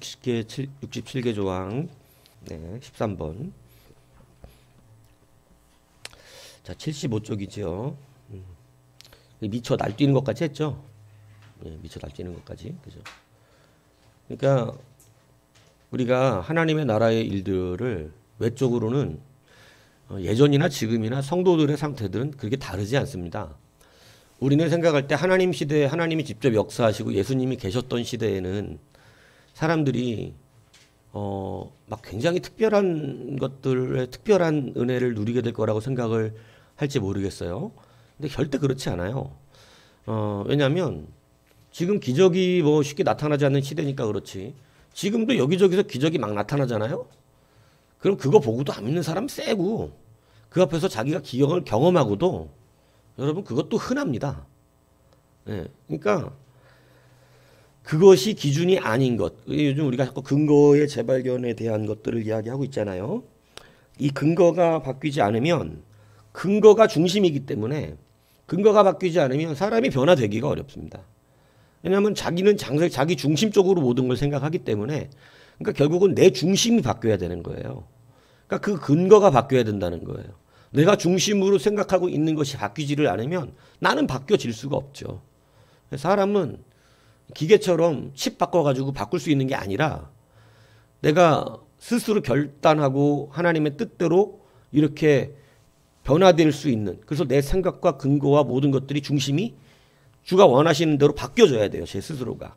67개 조항. 네, 13번. 자, 75쪽이죠. 미쳐 날뛰는 것까지 했죠. 예, 미쳐 날뛰는 것까지. 그죠? 그러니까 우리가 하나님의 나라의 일들을 외적으로는 예전이나 지금이나 성도들의 상태들은 그렇게 다르지 않습니다. 우리는 생각할 때 하나님 시대에 하나님이 직접 역사하시고 예수님이 계셨던 시대에는 사람들이 막 굉장히 특별한 것들의 특별한 은혜를 누리게 될 거라고 생각을 할지 모르겠어요. 근데 절대 그렇지 않아요. 왜냐하면 지금 기적이 뭐 쉽게 나타나지 않는 시대니까 그렇지. 지금도 여기저기서 기적이 막 나타나잖아요. 그럼 그거 보고도 안 믿는 사람 세고 그 앞에서 자기가 기적을 경험하고도 여러분 그것도 흔합니다. 네, 그러니까 그것이 기준이 아닌 것. 요즘 우리가 자꾸 근거의 재발견에 대한 것들을 이야기하고 있잖아요. 이 근거가 바뀌지 않으면 근거가 중심이기 때문에 근거가 바뀌지 않으면 사람이 변화되기가 어렵습니다. 왜냐하면 자기는 자기 중심적으로 모든 걸 생각하기 때문에 그러니까 결국은 내 중심이 바뀌어야 되는 거예요. 그러니까 그 근거가 바뀌어야 된다는 거예요. 내가 중심으로 생각하고 있는 것이 바뀌지를 않으면 나는 바뀌어질 수가 없죠. 사람은 기계처럼 칩 바꿔가지고 바꿀 수 있는 게 아니라 내가 스스로 결단하고 하나님의 뜻대로 이렇게 변화될 수 있는, 그래서 내 생각과 근거와 모든 것들이 중심이 주가 원하시는 대로 바뀌어져야 돼요. 제 스스로가.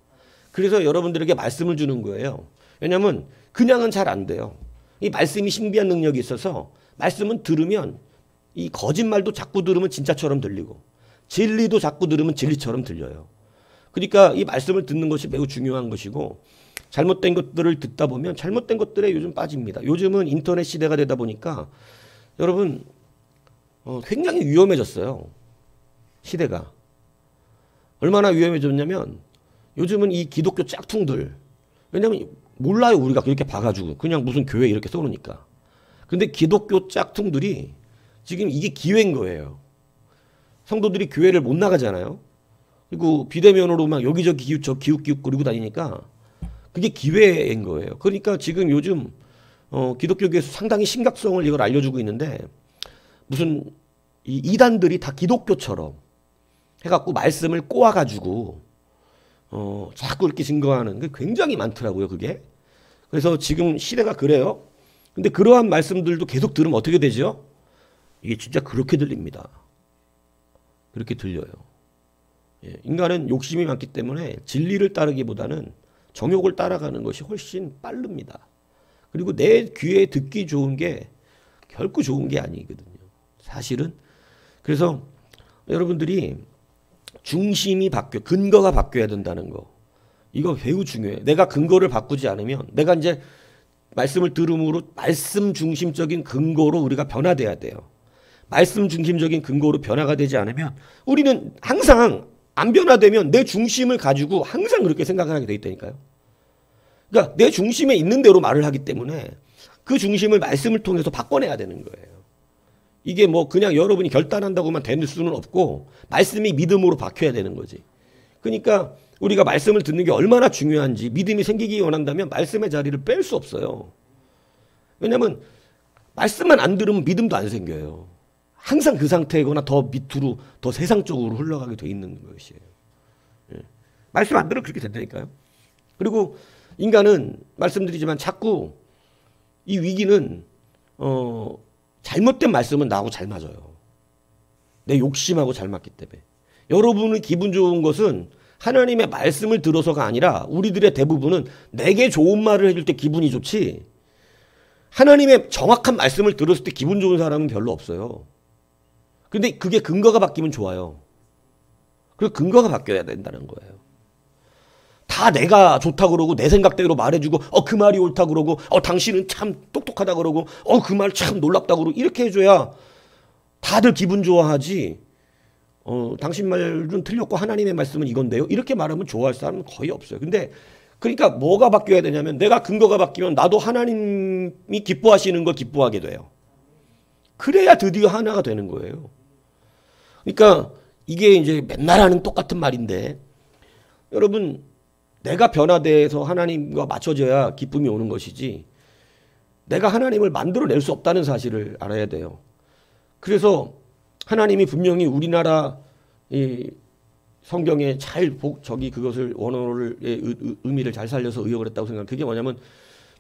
그래서 여러분들에게 말씀을 주는 거예요. 왜냐하면 그냥은 잘 안 돼요. 이 말씀이 신비한 능력이 있어서 말씀은 들으면 이 거짓말도 자꾸 들으면 진짜처럼 들리고 진리도 자꾸 들으면 진리처럼 들려요. 그러니까 이 말씀을 듣는 것이 매우 중요한 것이고 잘못된 것들을 듣다 보면 잘못된 것들에 요즘 빠집니다. 요즘은 인터넷 시대가 되다 보니까 여러분 굉장히 위험해졌어요. 시대가. 얼마나 위험해졌냐면 요즘은 이 기독교 짝퉁들, 왜냐면 몰라요. 우리가 그렇게 봐가지고 그냥 무슨 교회 이렇게 써놓으니까. 근데 기독교 짝퉁들이 지금 이게 기회인 거예요. 성도들이 교회를 못 나가잖아요. 그리고 비대면으로 막 여기저기 기웃기웃거리고 다니니까 그게 기회인 거예요. 그러니까 지금 요즘 기독교계에서 상당히 심각성을 이걸 알려주고 있는데 무슨 이 이단들이 다 기독교처럼 해갖고 말씀을 꼬아가지고 자꾸 이렇게 증거하는 게 굉장히 많더라고요. 그게. 그래서 지금 시대가 그래요. 근데 그러한 말씀들도 계속 들으면 어떻게 되죠? 이게 진짜 그렇게 들립니다. 그렇게 들려요. 예, 인간은 욕심이 많기 때문에 진리를 따르기보다는 정욕을 따라가는 것이 훨씬 빠릅니다. 그리고 내 귀에 듣기 좋은 게 결코 좋은 게 아니거든요. 사실은. 그래서 여러분들이 중심이 바뀌어, 근거가 바뀌어야 된다는 거. 이거 매우 중요해요. 내가 근거를 바꾸지 않으면 내가 이제 말씀을 들음으로 말씀 중심적인 근거로 우리가 변화돼야 돼요. 말씀 중심적인 근거로 변화가 되지 않으면 우리는 항상 안 변화되면 내 중심을 가지고 항상 그렇게 생각하게 돼 있다니까요. 그러니까 내 중심에 있는 대로 말을 하기 때문에 그 중심을 말씀을 통해서 바꿔내야 되는 거예요. 이게 뭐 그냥 여러분이 결단한다고만 될 수는 없고 말씀이 믿음으로 바뀌어야 되는 거지. 그러니까 우리가 말씀을 듣는 게 얼마나 중요한지 믿음이 생기기 원한다면 말씀의 자리를 뺄 수 없어요. 왜냐하면 말씀만 안 들으면 믿음도 안 생겨요. 항상 그 상태거나 더 밑으로 더 세상적으로 흘러가게 돼 있는 것이에요. 예. 말씀 안 들으면 그렇게 된다니까요. 그리고 인간은 말씀드리지만 자꾸 이 위기는 잘못된 말씀은 나하고 잘 맞아요. 내 욕심하고 잘 맞기 때문에. 여러분이 기분 좋은 것은 하나님의 말씀을 들어서가 아니라 우리들의 대부분은 내게 좋은 말을 해줄 때 기분이 좋지 하나님의 정확한 말씀을 들었을 때 기분 좋은 사람은 별로 없어요. 근데 그게 근거가 바뀌면 좋아요. 그리고 근거가 바뀌어야 된다는 거예요. 다 내가 좋다 그러고 내 생각대로 말해주고 그 말이 옳다 그러고 당신은 참 똑똑하다 그러고 그 말 참 놀랍다 그러고 이렇게 해줘야 다들 기분 좋아하지. 당신 말은 틀렸고 하나님의 말씀은 이건데요. 이렇게 말하면 좋아할 사람은 거의 없어요. 근데 그러니까 뭐가 바뀌어야 되냐면 내가 근거가 바뀌면 나도 하나님이 기뻐하시는 걸 기뻐하게 돼요. 그래야 드디어 하나가 되는 거예요. 그러니까 이게 이제 맨날 하는 똑같은 말인데 여러분 내가 변화돼서 하나님과 맞춰져야 기쁨이 오는 것이지 내가 하나님을 만들어낼 수 없다는 사실을 알아야 돼요. 그래서 하나님이 분명히 우리나라 이 성경에 저기 그것을 원어의 의미를 잘 살려서 의역을 했다고 생각해요. 그게 뭐냐면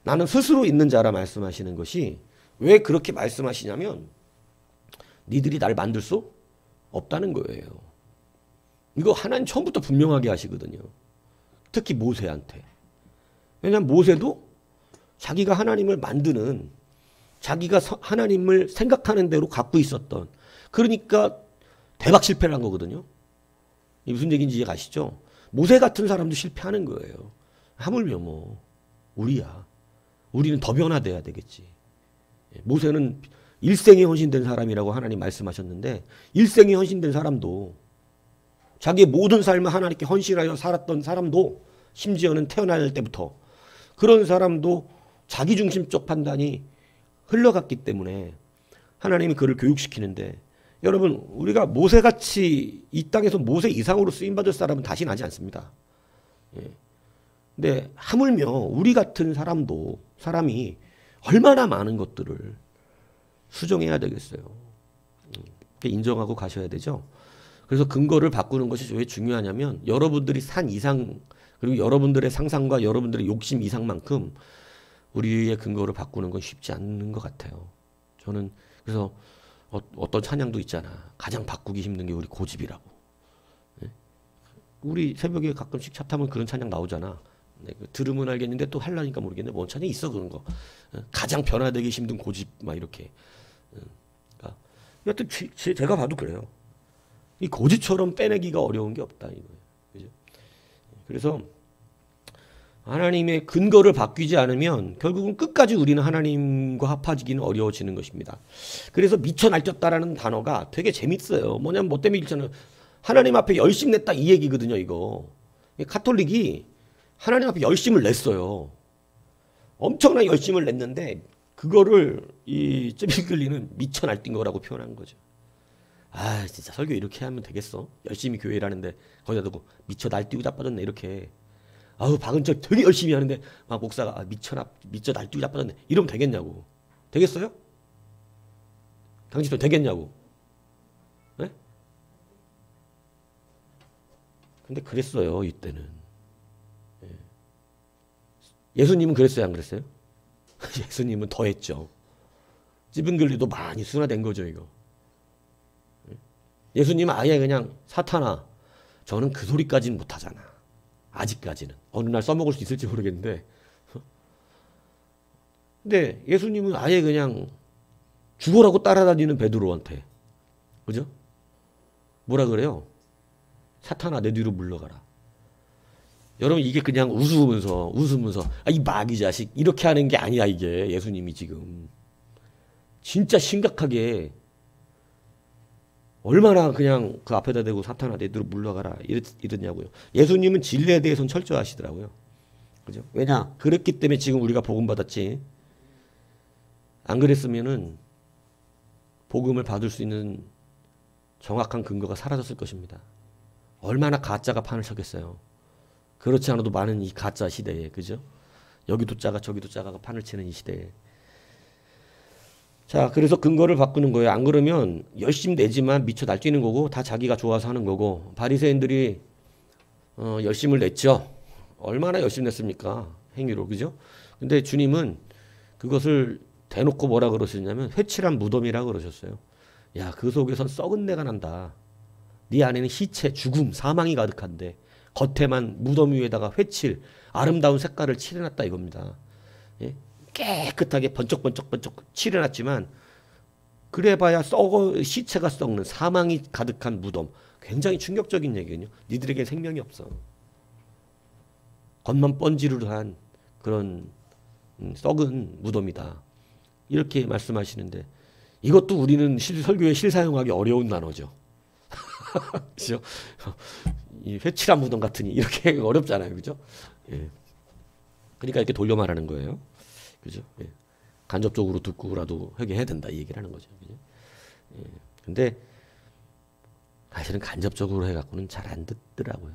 나는 스스로 있는 자라 말씀하시는 것이 왜 그렇게 말씀하시냐면 니들이 날 만들 수 없다는 거예요. 이거 하나님 처음부터 분명하게 하시거든요. 특히 모세한테. 왜냐하면 모세도 자기가 하나님을 만드는 자기가 하나님을 생각하는 대로 갖고 있었던 그러니까 대박 실패를 한 거거든요. 이 무슨 얘기인지 이해 가시죠? 모세 같은 사람도 실패하는 거예요. 하물며 뭐 우리야. 우리는 더 변화돼야 되겠지. 모세는 일생에 헌신된 사람이라고 하나님 말씀하셨는데 일생에 헌신된 사람도 자기의 모든 삶을 하나님께 헌신하여 살았던 사람도 심지어는 태어날 때부터 그런 사람도 자기중심적 판단이 흘러갔기 때문에 하나님이 그를 교육시키는데 여러분 우리가 모세같이 이 땅에서 모세 이상으로 쓰임받을 사람은 다시 나지 않습니다. 근데 하물며 우리 같은 사람이 얼마나 많은 것들을 수정해야 되겠어요. 인정하고 가셔야 되죠. 그래서 근거를 바꾸는 것이 왜 중요하냐면 여러분들이 산 이상 그리고 여러분들의 상상과 여러분들의 욕심 이상만큼 우리의 근거를 바꾸는 건 쉽지 않는 것 같아요. 저는 그래서 어떤 찬양도 있잖아. 가장 바꾸기 힘든 게 우리 고집이라고. 우리 새벽에 가끔씩 차 타면 그런 찬양 나오잖아. 들으면 알겠는데 또 하려니까 모르겠네. 뭔 찬양이 있어 그런 거. 가장 변화되기 힘든 고집 막 이렇게. 그러니까 여튼 제가 봐도 그래요. 이 고집처럼 빼내기가 어려운 게 없다 이거예요. 그죠? 그래서 하나님의 근거를 바뀌지 않으면 결국은 끝까지 우리는 하나님과 합하기는 어려워지는 것입니다. 그래서 미쳐 날뛰었다라는 단어가 되게 재밌어요. 뭐냐면 뭐 때문에 일잖아요. 하나님 앞에 열심 냈다 이 얘기거든요. 이거 카톨릭이 하나님 앞에 열심을 냈어요. 엄청난 열심을 냈는데 그거를 이 쯔빌글리는 미쳐 날뛴 거라고 표현한 거죠. 아 진짜 설교 이렇게 하면 되겠어? 열심히 교회를 하는데 거기다 두고 미쳐 날뛰고 자빠졌네 이렇게. 아우 박은철 되게 열심히 하는데 막 목사가 미쳐 날뛰고 자빠졌네 이러면 되겠냐고. 되겠어요? 당신도 되겠냐고. 네? 근데 그랬어요 이때는. 예수님은 그랬어요 안 그랬어요? 예수님은 더 했죠. 찌븐글리도 많이 순화된 거죠 이거. 예수님은 아예 그냥 사탄아 저는 그 소리까지는 못하잖아. 아직까지는. 어느 날 써먹을 수 있을지 모르겠는데 근데 예수님은 아예 그냥 죽어라고 따라다니는 베드로한테 그죠? 뭐라 그래요? 사탄아 내 뒤로 물러가라. 여러분 이게 그냥 웃으면서 이 마귀 자식 이렇게 하는 게 아니야 이게 예수님이 지금 진짜 심각하게 얼마나 그냥 그 앞에다 대고 사탄아 내 뒤로 물러가라 이랬냐고요. 예수님은 진리에 대해서는 철저하시더라고요. 그죠? 왜냐? 그랬기 때문에 지금 우리가 복음 받았지. 안 그랬으면은 복음을 받을 수 있는 정확한 근거가 사라졌을 것입니다. 얼마나 가짜가 판을 쳤겠어요. 그렇지 않아도 많은 이 가짜 시대에 그죠? 여기도 짜가 저기도 짜가 판을 치는 이 시대에 자 그래서 근거를 바꾸는 거예요. 안 그러면 열심히 내지만 미쳐 날뛰는 거고 다 자기가 좋아서 하는 거고 바리새인들이 열심을 냈죠. 얼마나 열심히 냈습니까? 행위로 그죠? 근데 주님은 그것을 대놓고 뭐라 그러셨냐면 회칠한 무덤이라 그러셨어요. 야 그 속에선 썩은 내가 난다. 네 안에는 시체, 죽음, 사망이 가득한데 겉에만 무덤 위에다가 회칠, 아름다운 색깔을 칠해놨다 이겁니다. 예? 깨끗하게 번쩍번쩍 칠해놨지만 그래봐야 시체가 썩는 사망이 가득한 무덤. 굉장히 충격적인 얘기거든요. 니들에게 생명이 없어. 겉만 번지르르한 그런 썩은 무덤이다. 이렇게 말씀하시는데 이것도 우리는 설교에 실사용하기 어려운 단어죠. 그죠? 이 회칠한 무덤 같으니 이렇게 어렵잖아요. 그죠? 예. 그러니까 이렇게 돌려 말하는 거예요. 그죠? 예. 간접적으로 듣고라도 회개해야 된다. 이 얘기를 하는 거죠. 그죠? 예. 근데 사실은 간접적으로 해갖고는 잘 안 듣더라고요.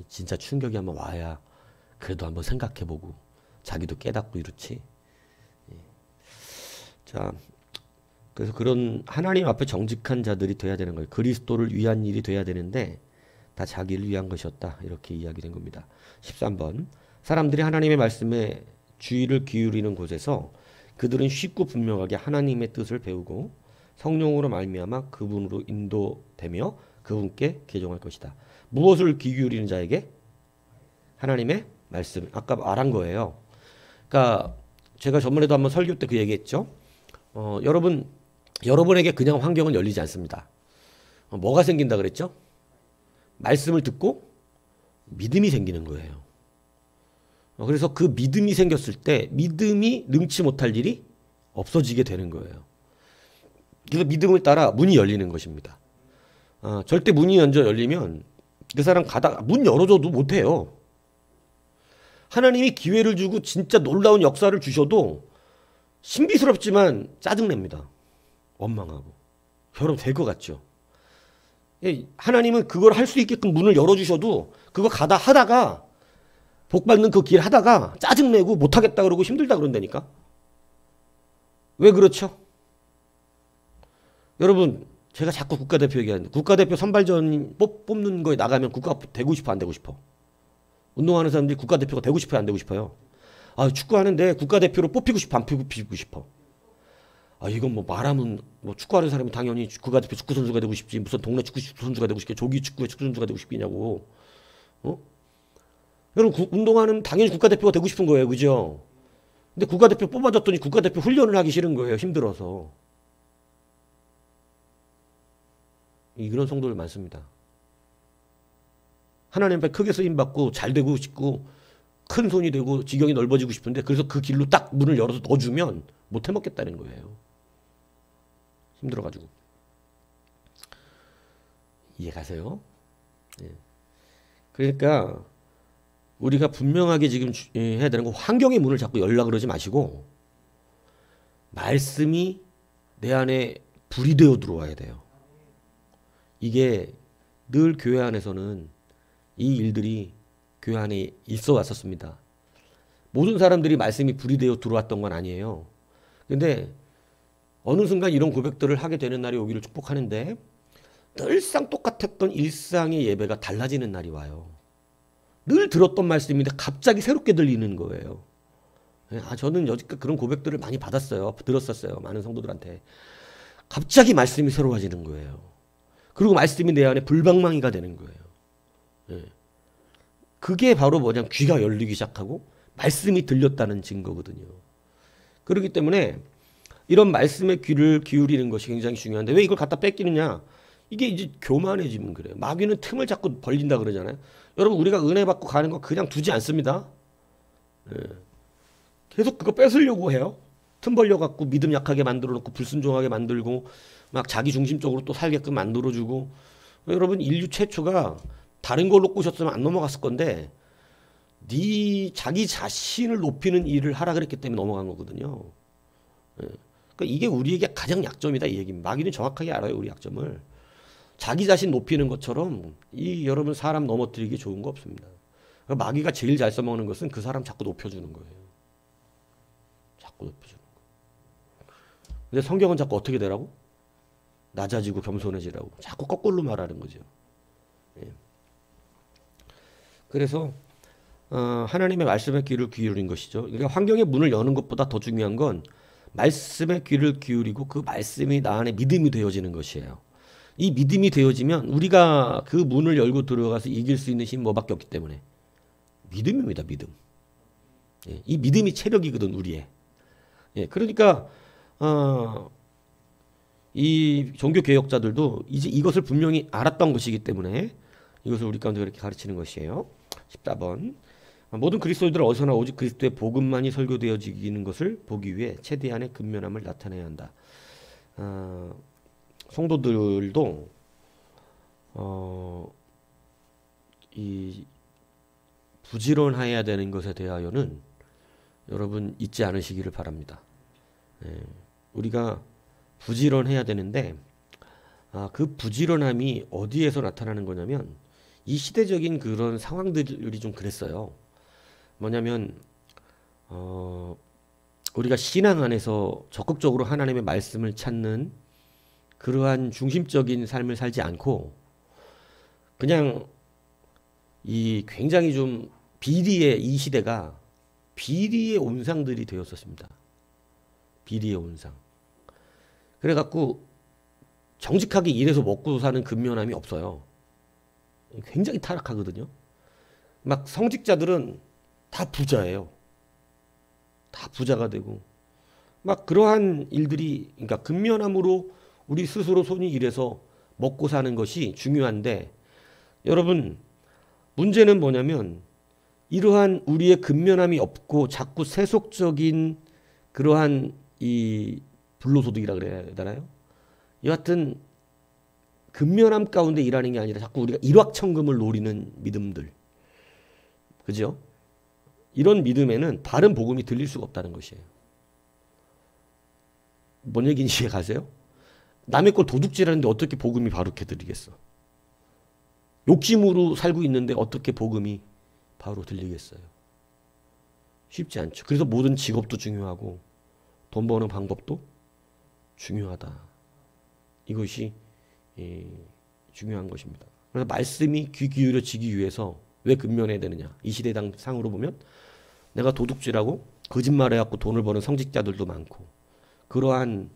진짜 충격이 한번 와야 그래도 한번 생각해보고 자기도 깨닫고 이렇지. 자, 그래서 그런 하나님 앞에 정직한 자들이 돼야 되는 거예요. 그리스도를 위한 일이 돼야 되는데 다 자기를 위한 것이었다. 이렇게 이야기된 겁니다. 13번. 사람들이 하나님의 말씀에 주의를 기울이는 곳에서 그들은 쉽고 분명하게 하나님의 뜻을 배우고 성령으로 말미암아 그분으로 인도되며 그분께 개종할 것이다. 무엇을 귀 기울이는 자에게? 하나님의 말씀. 아까 말한 거예요. 그러니까 제가 저번에도 한번 설교 때 그 얘기했죠. 여러분에게 그냥 환경은 열리지 않습니다. 뭐가 생긴다 그랬죠? 말씀을 듣고 믿음이 생기는 거예요. 그래서 그 믿음이 생겼을 때 믿음이 능치 못할 일이 없어지게 되는 거예요. 그래서 믿음을 따라 문이 열리는 것입니다. 절대 문이 먼저 열리면 그 사람 문 열어줘도 못해요. 하나님이 기회를 주고 진짜 놀라운 역사를 주셔도 신비스럽지만 짜증냅니다. 원망하고. 여러분 될 것 같죠? 하나님은 그걸 할 수 있게끔 문을 열어주셔도 그거 하다가 복 받는 그 길 하다가 짜증내고 못하겠다 그러고 힘들다 그런다니까. 왜 그렇죠? 여러분 제가 자꾸 국가대표 얘기하는데 국가대표 선발전 뽑는 거에 나가면 국가 되고 싶어 안 되고 싶어? 운동하는 사람들이 국가대표가 되고 싶어요 안 되고 싶어요? 축구하는데 국가대표로 뽑히고 싶어 안 뽑히고 싶어? 이건 뭐 말하면 뭐 축구하는 사람이 당연히 국가대표 축구 선수가 되고 싶지 무슨 동네 축구 선수가 되고 싶게 조기 축구의 축구 선수가 되고 싶겠냐고. 여러분 운동하는 당연히 국가대표가 되고 싶은 거예요, 그죠? 근데 국가대표 뽑아줬더니 국가대표 훈련을 하기 싫은 거예요, 힘들어서. 이런 성도들 많습니다. 하나님 앞에 크게 쓰임받고 잘 되고 싶고 큰 손이 되고 지경이 넓어지고 싶은데 그래서 그 길로 딱 문을 열어서 넣어주면 못 해먹겠다는 거예요. 힘들어가지고. 이해가세요? 네. 그러니까 우리가 분명하게 지금 해야 되는 건 환경의 문을 자꾸 열라 그러지 마시고 말씀이 내 안에 불이 되어 들어와야 돼요. 이게 늘 교회 안에서는 이 일들이 교회 안에 있어 왔었습니다. 모든 사람들이 말씀이 불이 되어 들어왔던 건 아니에요. 근데 어느 순간 이런 고백들을 하게 되는 날이 오기를 축복하는데 늘상 똑같았던 일상의 예배가 달라지는 날이 와요. 늘 들었던 말씀인데 갑자기 새롭게 들리는 거예요. 저는 여지껏 그런 고백들을 많이 받았어요. 들었었어요. 많은 성도들한테. 갑자기 말씀이 새로워지는 거예요. 그리고 말씀이 내 안에 불방망이가 되는 거예요. 그게 바로 뭐냐면 귀가 열리기 시작하고 말씀이 들렸다는 증거거든요. 그렇기 때문에 이런 말씀의 귀를 기울이는 것이 굉장히 중요한데 왜 이걸 갖다 뺏기느냐? 이게 이제 교만해지면 그래요. 마귀는 틈을 자꾸 벌린다 그러잖아요. 여러분 우리가 은혜 받고 가는 거 그냥 두지 않습니다. 계속 그거 뺏으려고 해요. 틈 벌려갖고 믿음 약하게 만들어 놓고 불순종하게 만들고 막 자기 중심적으로 또 살게끔 만들어주고. 여러분 인류 최초가 다른 걸로 꼬셨으면 안 넘어갔을 건데 자기 자신을 높이는 일을 하라 그랬기 때문에 넘어간 거거든요. 그러니까 이게 우리에게 가장 약점이다 이 얘기입니다. 마귀는 정확하게 알아요 우리 약점을. 자기 자신 높이는 것처럼 여러분 사람 넘어뜨리기 좋은 거 없습니다. 그러니까 마귀가 제일 잘 써먹는 것은 그 사람 자꾸 높여주는 거예요. 자꾸 높여주는 거. 근데 성경은 자꾸 어떻게 되라고? 낮아지고 겸손해지라고. 자꾸 거꾸로 말하는 거죠. 그래서 하나님의 말씀에 귀를 기울인 것이죠. 그러니까 환경의 문을 여는 것보다 더 중요한 건 말씀에 귀를 기울이고 그 말씀이 나 안에 믿음이 되어지는 것이에요. 이 믿음이 되어지면 우리가 그 문을 열고 들어가서 이길 수 있는 힘 뭐밖에 없기 때문에 믿음입니다. 믿음. 이 믿음이 체력이거든 우리의. 그러니까 이 종교 개혁자들도 이제 이것을 분명히 알았던 것이기 때문에 이것을 우리 가운데 그렇게 가르치는 것이에요. 14번. 모든 그리스도인들은 어디서나 오직 그리스도의 복음만이 설교되어지는 것을 보기 위해 최대한의 근면함을 나타내야 한다. 성도들도 이 부지런해야 되는 것에 대하여는 여러분 잊지 않으시기를 바랍니다. 우리가 부지런해야 되는데 그 부지런함이 어디에서 나타나는 거냐면 이 시대적인 그런 상황들이 좀 그랬어요. 뭐냐면 우리가 신앙 안에서 적극적으로 하나님의 말씀을 찾는 그러한 중심적인 삶을 살지 않고 그냥 이 굉장히 좀 비리의 이 시대가 비리의 온상들이 되었었습니다. 비리의 온상. 그래갖고 정직하게 일해서 먹고 사는 근면함이 없어요. 굉장히 타락하거든요. 막 성직자들은 다 부자예요. 다 부자가 되고 막 그러한 일들이 그러니까 근면함으로 우리 스스로 손이 일해서 먹고 사는 것이 중요한데 여러분 문제는 뭐냐면 이러한 우리의 근면함이 없고 자꾸 세속적인 그러한 이 불로소득이라 그래야 되나요? 여하튼 근면함 가운데 일하는 게 아니라 자꾸 우리가 일확천금을 노리는 믿음들. 그죠? 이런 믿음에는 바른 복음이 들릴 수가 없다는 것이에요. 뭔 얘기인지 이해 가세요? 남의 걸 도둑질하는데 어떻게 복음이 바르게 들리겠어? 욕심으로 살고 있는데 어떻게 복음이 바로 들리겠어요? 쉽지 않죠. 그래서 모든 직업도 중요하고 돈 버는 방법도 중요하다. 이것이 중요한 것입니다. 그래서 말씀이 귀 기울여지기 위해서 왜 근면해야 되느냐? 이 시대 상으로 보면 내가 도둑질하고 거짓말해갖고 돈을 버는 성직자들도 많고 그러한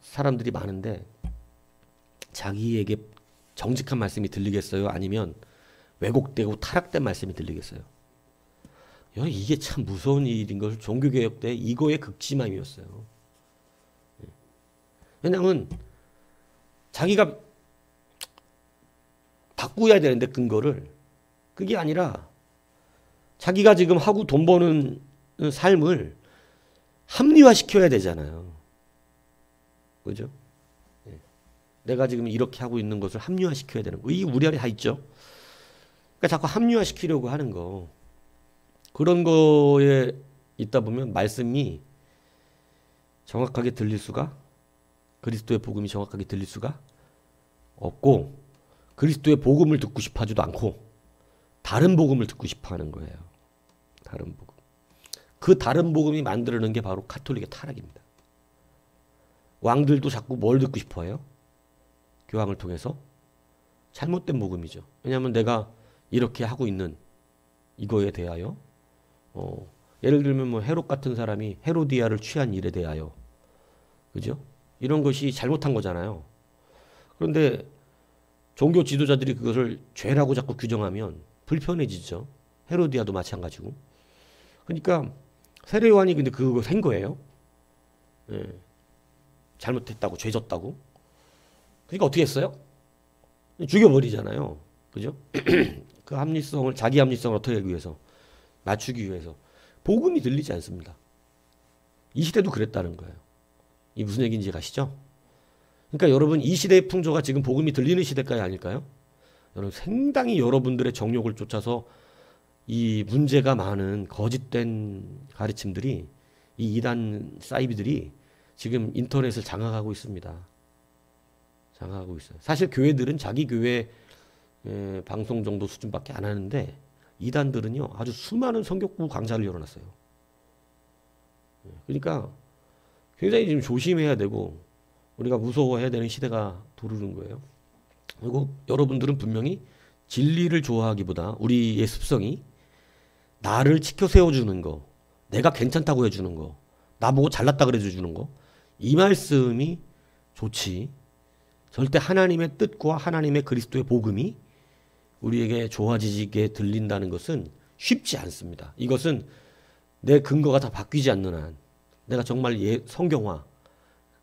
사람들이 많은데 자기에게 정직한 말씀이 들리겠어요? 아니면 왜곡되고 타락된 말씀이 들리겠어요? 이게 참 무서운 일인 것을 종교개혁 때 이거의 극심함이었어요. 왜냐하면 자기가 바꾸어야 되는데 근거를 그게 아니라 자기가 지금 하고 돈 버는 삶을 합리화시켜야 되잖아요. 그죠? 내가 지금 이렇게 하고 있는 것을 합리화시켜야 되는 거. 이게 우리 안에 다 있죠. 그러니까 자꾸 합리화시키려고 하는 거. 그런 거에 있다 보면 말씀이 정확하게 들릴 수가 그리스도의 복음이 정확하게 들릴 수가 없고 그리스도의 복음을 듣고 싶어 하지도 않고 다른 복음을 듣고 싶어 하는 거예요. 다른 복음. 그 다른 복음이 만들어낸 게 바로 가톨릭의 타락입니다. 왕들도 자꾸 뭘 듣고 싶어 해요? 교황을 통해서? 잘못된 복음이죠. 왜냐하면 내가 이렇게 하고 있는 이거에 대하여 예를 들면 뭐 헤롯 같은 사람이 헤로디아를 취한 일에 대하여 그죠? 이런 것이 잘못한 거잖아요. 그런데 종교 지도자들이 그것을 죄라고 자꾸 규정하면 불편해지죠. 헤로디아도 마찬가지고. 그러니까 세례 요한이 근데 그거 생 거예요. 예. 잘못했다고 죄졌다고. 그러니까 어떻게 했어요? 죽여버리잖아요. 그죠? 그 합리성을 자기 합리성을 어떻게 하기 위해서 맞추기 위해서 복음이 들리지 않습니다. 이 시대도 그랬다는 거예요. 이 무슨 얘기인지 아시죠? 그러니까 여러분 이 시대의 풍조가 지금 복음이 들리는 시대까지 아닐까요? 여러분 상당히 여러분들의 정욕을 쫓아서 이 문제가 많은 거짓된 가르침들이 이 이단 사이비들이 지금 인터넷을 장악하고 있습니다. 장악하고 있어요. 사실 교회들은 자기 교회 방송 정도 수준밖에 안 하는데 이단들은요 아주 수많은 성경부 강좌를 열어놨어요. 그러니까 굉장히 지금 조심해야 되고 우리가 무서워해야 되는 시대가 도르는 거예요. 그리고 여러분들은 분명히 진리를 좋아하기보다 우리의 습성이 나를 치켜 세워주는 거, 내가 괜찮다고 해주는 거, 나보고 잘났다 그래주는 거, 이 말씀이 좋지. 절대 하나님의 뜻과 하나님의 그리스도의 복음이 우리에게 좋아지게 들린다는 것은 쉽지 않습니다. 이것은 내 근거가 다 바뀌지 않는 한 내가 정말 성경화,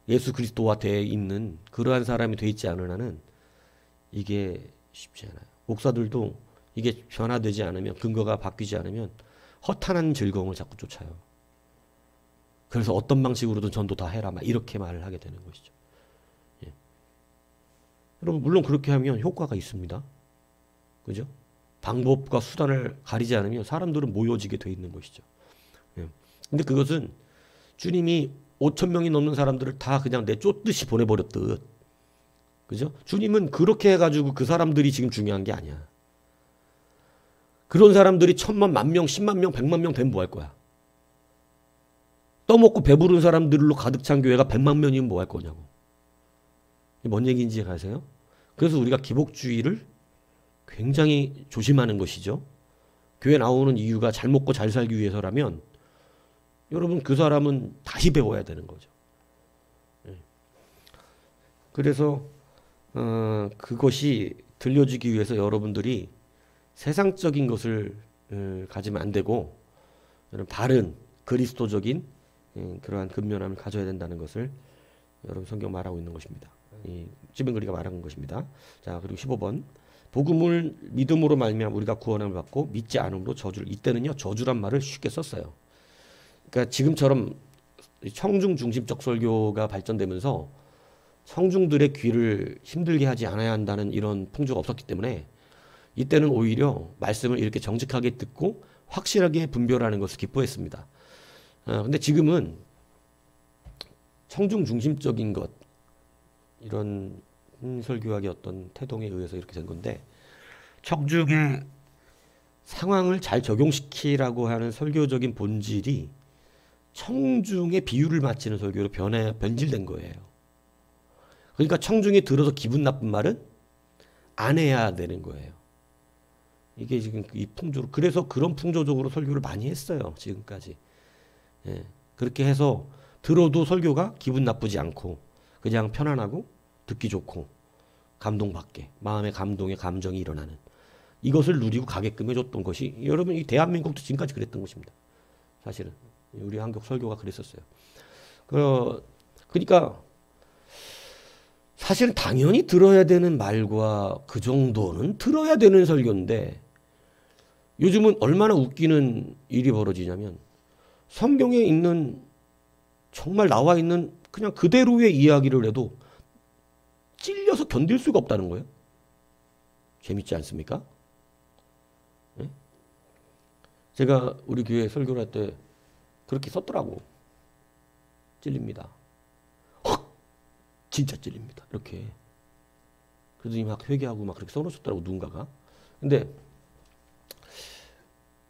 예수 그리스도와 되어 있는 그러한 사람이 되어 있지 않은 한은 이게 쉽지 않아요. 목사들도 이게 변화되지 않으면 근거가 바뀌지 않으면 허탄한 즐거움을 자꾸 쫓아요. 그래서 어떤 방식으로든 전도 다 해라 막 이렇게 말을 하게 되는 것이죠. 예. 여러분 물론 그렇게 하면 효과가 있습니다. 그죠? 방법과 수단을 가리지 않으면 사람들은 모여지게 돼 있는 것이죠. 예. 근데 그것은 주님이 5,000명이 넘는 사람들을 다 그냥 내쫓듯이 보내버렸듯 그죠? 주님은 그렇게 해가지고 그 사람들이 지금 중요한 게 아니야. 그런 사람들이 1000만, 10,000명, 10만 명, 100만 명 되면 뭐 할 거야? 떠먹고 배부른 사람들로 가득 찬 교회가 100만 명이면 뭐 할 거냐고. 뭔 얘기인지 아세요? 그래서 우리가 기복주의를 굉장히 조심하는 것이죠. 교회 나오는 이유가 잘 먹고 잘 살기 위해서라면 여러분 그 사람은 다시 배워야 되는 거죠. 그래서 그것이 들려지기 위해서 여러분들이 세상적인 것을 가지면 안 되고 바른 그리스도적인 그러한 근면함을 가져야 된다는 것을 여러분 성경 말하고 있는 것입니다. 이 찌병거리가 말하는 것입니다. 자, 그리고 15번 복음을 믿음으로 말미암아 우리가 구원함을 받고 믿지 않음으로 저주를. 이때는요 저주란 말을 쉽게 썼어요. 그러니까 지금처럼 청중 중심적 설교가 발전되면서 청중들의 귀를 힘들게 하지 않아야 한다는 이런 풍조가 없었기 때문에 이때는 오히려 말씀을 이렇게 정직하게 듣고 확실하게 분별하는 것을 기뻐했습니다. 근데 지금은 청중 중심적인 것 이런 설교학의 어떤 태동에 의해서 이렇게 된 건데 청중의 상황을 잘 적용시키라고 하는 설교적인 본질이 청중의 비유를 맞추는 설교로 변질된 거예요. 그러니까 청중이 들어서 기분 나쁜 말은 안 해야 되는 거예요. 이게 지금 이 풍조로, 그래서 그런 풍조적으로 설교를 많이 했어요. 지금까지. 예, 그렇게 해서 들어도 설교가 기분 나쁘지 않고 그냥 편안하고 듣기 좋고 감동받게 마음의 감동의 감정이 일어나는 이것을 누리고 가게끔 해줬던 것이 여러분 이 대한민국도 지금까지 그랬던 것입니다. 사실은 우리 한국 설교가 그랬었어요. 그러니까 사실은 당연히 들어야 되는 말과 그 정도는 들어야 되는 설교인데 요즘은 얼마나 웃기는 일이 벌어지냐면 성경에 있는 정말 나와 있는 그냥 그대로의 이야기를 해도 찔려서 견딜 수가 없다는 거예요. 재밌지 않습니까? 네? 제가 우리 교회 설교를 할 때 그렇게 썼더라고. 찔립니다. 헉! 진짜 찔립니다. 이렇게. 그러더니 막 회개하고 막 그렇게 써놓으셨더라고 누군가가. 근데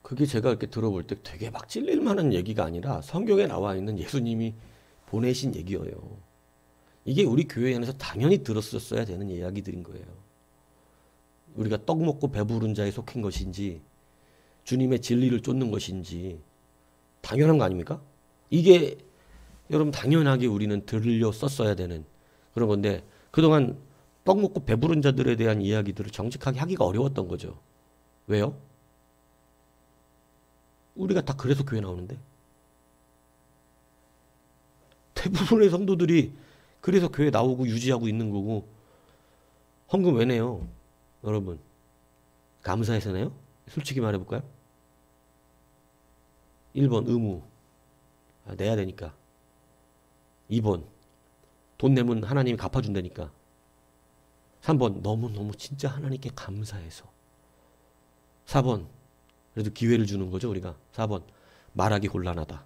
그게 제가 이렇게 들어볼 때 되게 막 찔릴 만한 얘기가 아니라 성경에 나와 있는 예수님이 보내신 얘기예요. 이게 우리 교회 안에서 당연히 들었었어야 되는 이야기들인 거예요. 우리가 떡 먹고 배부른 자에 속한 것인지 주님의 진리를 쫓는 것인지 당연한 거 아닙니까? 이게 여러분 당연하게 우리는 들렸었어야 되는 그런 건데 그동안 떡 먹고 배부른 자들에 대한 이야기들을 정직하게 하기가 어려웠던 거죠. 왜요? 우리가 다 그래서 교회 나오는데 대부분의 성도들이 그래서 교회 나오고 유지하고 있는 거고 헌금 왜 내요? 여러분 감사해서 내요? 솔직히 말해볼까요? 1번 의무 내야 되니까 2번 돈 내면 하나님이 갚아준다니까 3번 너무너무 진짜 하나님께 감사해서 4번 그래도 기회를 주는 거죠 우리가 4번 말하기 곤란하다.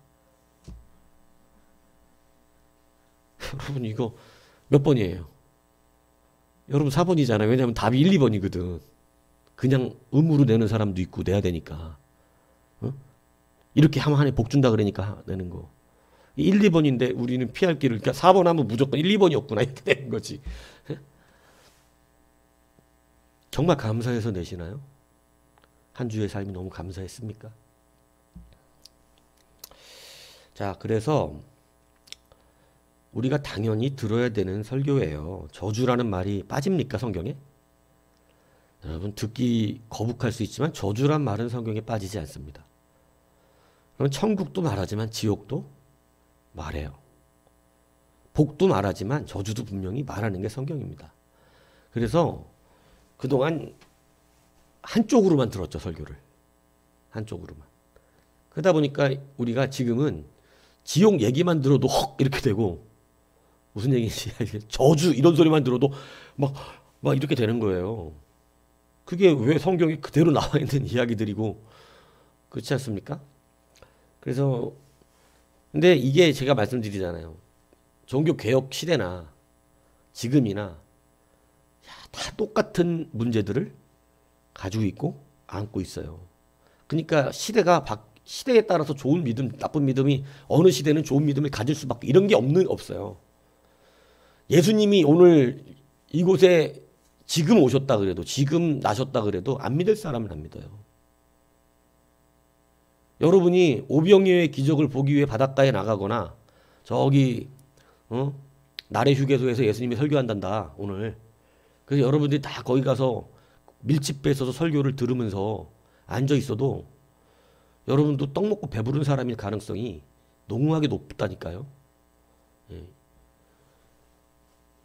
여러분 이거 몇 번이에요? 여러분 4번이잖아요. 왜냐하면 답이 1, 2번이거든. 그냥 의무로 내는 사람도 있고 내야 되니까. 어? 이렇게 하면 하나님 복 준다 그러니까 내는 거. 1, 2번인데 우리는 피할 길을 그러니까 4번 하면 무조건 1, 2번이었구나 이렇게 되는 거지. 정말 감사해서 내시나요? 한 주의 삶이 너무 감사했습니까? 자, 그래서 우리가 당연히 들어야 되는 설교예요. 저주라는 말이 빠집니까 성경에? 여러분 듣기 거북할 수 있지만 저주란 말은 성경에 빠지지 않습니다. 그럼 천국도 말하지만 지옥도 말해요. 복도 말하지만 저주도 분명히 말하는 게 성경입니다. 그래서 그동안 한쪽으로만 들었죠 설교를. 한쪽으로만. 그러다 보니까 우리가 지금은 지옥 얘기만 들어도 헉 이렇게 되고 무슨 얘기인지 저주 이런 소리만 들어도 막 이렇게 되는 거예요. 그게 왜 성경에 그대로 나와 있는 이야기들이고 그렇지 않습니까? 그래서 근데 이게 제가 말씀드리잖아요. 종교 개혁 시대나 지금이나 다 똑같은 문제들을 가지고 있고 안고 있어요. 그러니까 시대에 따라서 좋은 믿음, 나쁜 믿음이 어느 시대는 좋은 믿음을 가질 수밖에 이런 게 없어요. 예수님이 오늘 이곳에 지금 오셨다 그래도 지금 나셨다 그래도 안 믿을 사람은 안 믿어요. 여러분이 오병이어의 기적을 보기 위해 바닷가에 나가거나 저기 나래 휴게소에서 예수님이 설교한단다 오늘. 그래서 여러분들이 다 거기 가서 밀집해 있어서 설교를 들으면서 앉아 있어도 여러분도 떡 먹고 배부른 사람일 가능성이 농후하게 높다니까요.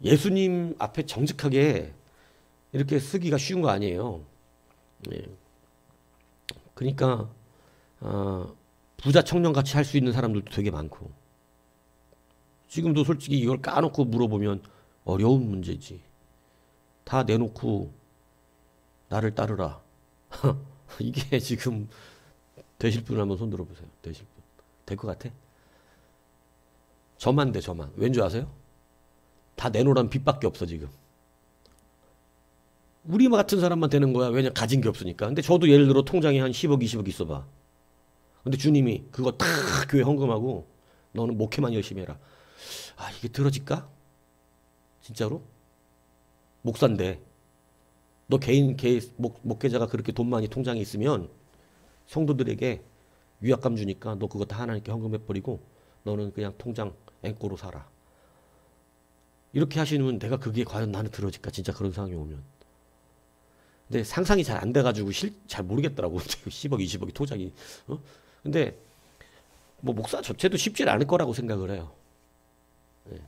예수님 앞에 정직하게 이렇게 쓰기가 쉬운 거 아니에요. 그러니까 부자 청년 같이 할 수 있는 사람들도 되게 많고 지금도 솔직히 이걸 까놓고 물어보면 어려운 문제지. 다 내놓고 나를 따르라. 이게 지금 되실 분 한번 손 들어보세요. 되실 분. 될 것 같아? 저만 돼, 저만. 왠지 아세요? 다 내놓으란 빚밖에 없어, 지금. 우리 같은 사람만 되는 거야. 왜냐, 가진 게 없으니까. 근데 저도 예를 들어 통장에 한 10억, 20억 있어봐. 근데 주님이 그거 다 교회 헌금하고 너는 목회만 열심히 해라. 아, 이게 들어질까? 진짜로? 목사인데. 너 목회자가 그렇게 돈 많이 통장에 있으면 성도들에게 위압감 주니까 너 그거 다 하나님께 헌금해버리고 너는 그냥 통장 앵꼬로 살아. 이렇게 하시면 내가 그게 과연 나는 들어질까? 진짜 그런 상황이 오면. 근데 상상이 잘 안 돼가지고 잘 모르겠더라고. 10억, 20억이 통장이. 근데 뭐 목사 자체도 쉽지 않을 거라고 생각을 해요. 네.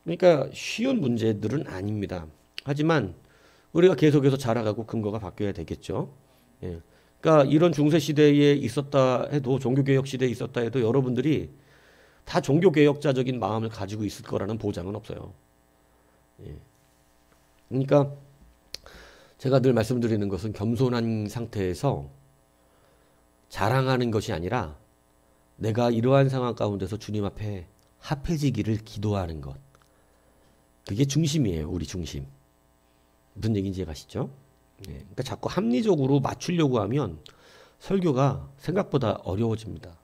그러니까 쉬운 문제들은 아닙니다. 하지만 우리가 계속해서 자라가고 근거가 바뀌어야 되겠죠. 예. 그러니까 이런 중세 시대에 있었다 해도 종교개혁 시대에 있었다 해도 여러분들이 다 종교개혁자적인 마음을 가지고 있을 거라는 보장은 없어요. 예. 그러니까 제가 늘 말씀드리는 것은 겸손한 상태에서 자랑하는 것이 아니라 내가 이러한 상황 가운데서 주님 앞에 합해지기를 기도하는 것. 그게 중심이에요. 우리 중심. 무슨 얘기인지 이해가시죠? 네. 그러니까 자꾸 합리적으로 맞추려고 하면 설교가 생각보다 어려워집니다.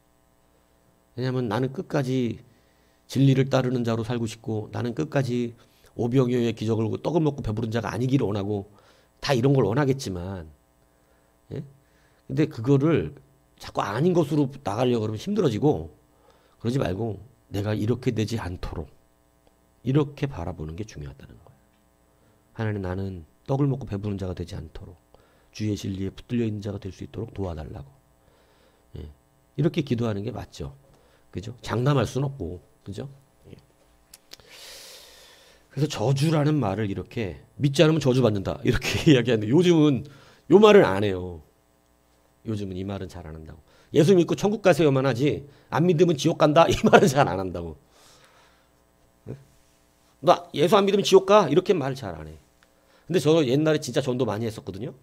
왜냐하면 나는 끝까지 진리를 따르는 자로 살고 싶고 나는 끝까지 오병이어의 기적을 떡을 먹고 배부른 자가 아니기를 원하고 다 이런 걸 원하겠지만 예? 근데 그거를 자꾸 아닌 것으로 나가려고 그러면 힘들어지고 그러지 말고 내가 이렇게 되지 않도록 이렇게 바라보는 게 중요하다는 거예요. 하나님 나는 떡을 먹고 배부른 자가 되지 않도록 주의 진리에 붙들려 있는 자가 될 수 있도록 도와달라고. 예. 이렇게 기도하는 게 맞죠. 그죠? 장담할 수는 없고. 그죠? 예. 그래서 저주라는 말을 이렇게 믿지 않으면 저주받는다. 이렇게 이야기하는데 요즘은 요 말을 안 해요. 요즘은 이 말은 잘 안 한다고. 예수 믿고 천국 가세요만 하지 안 믿으면 지옥 간다. 이 말은 잘 안 한다고. 나 예수 안 믿으면 지옥 가? 이렇게 말 잘 안 해. 근데 저 옛날에 진짜 전도 많이 했었거든요.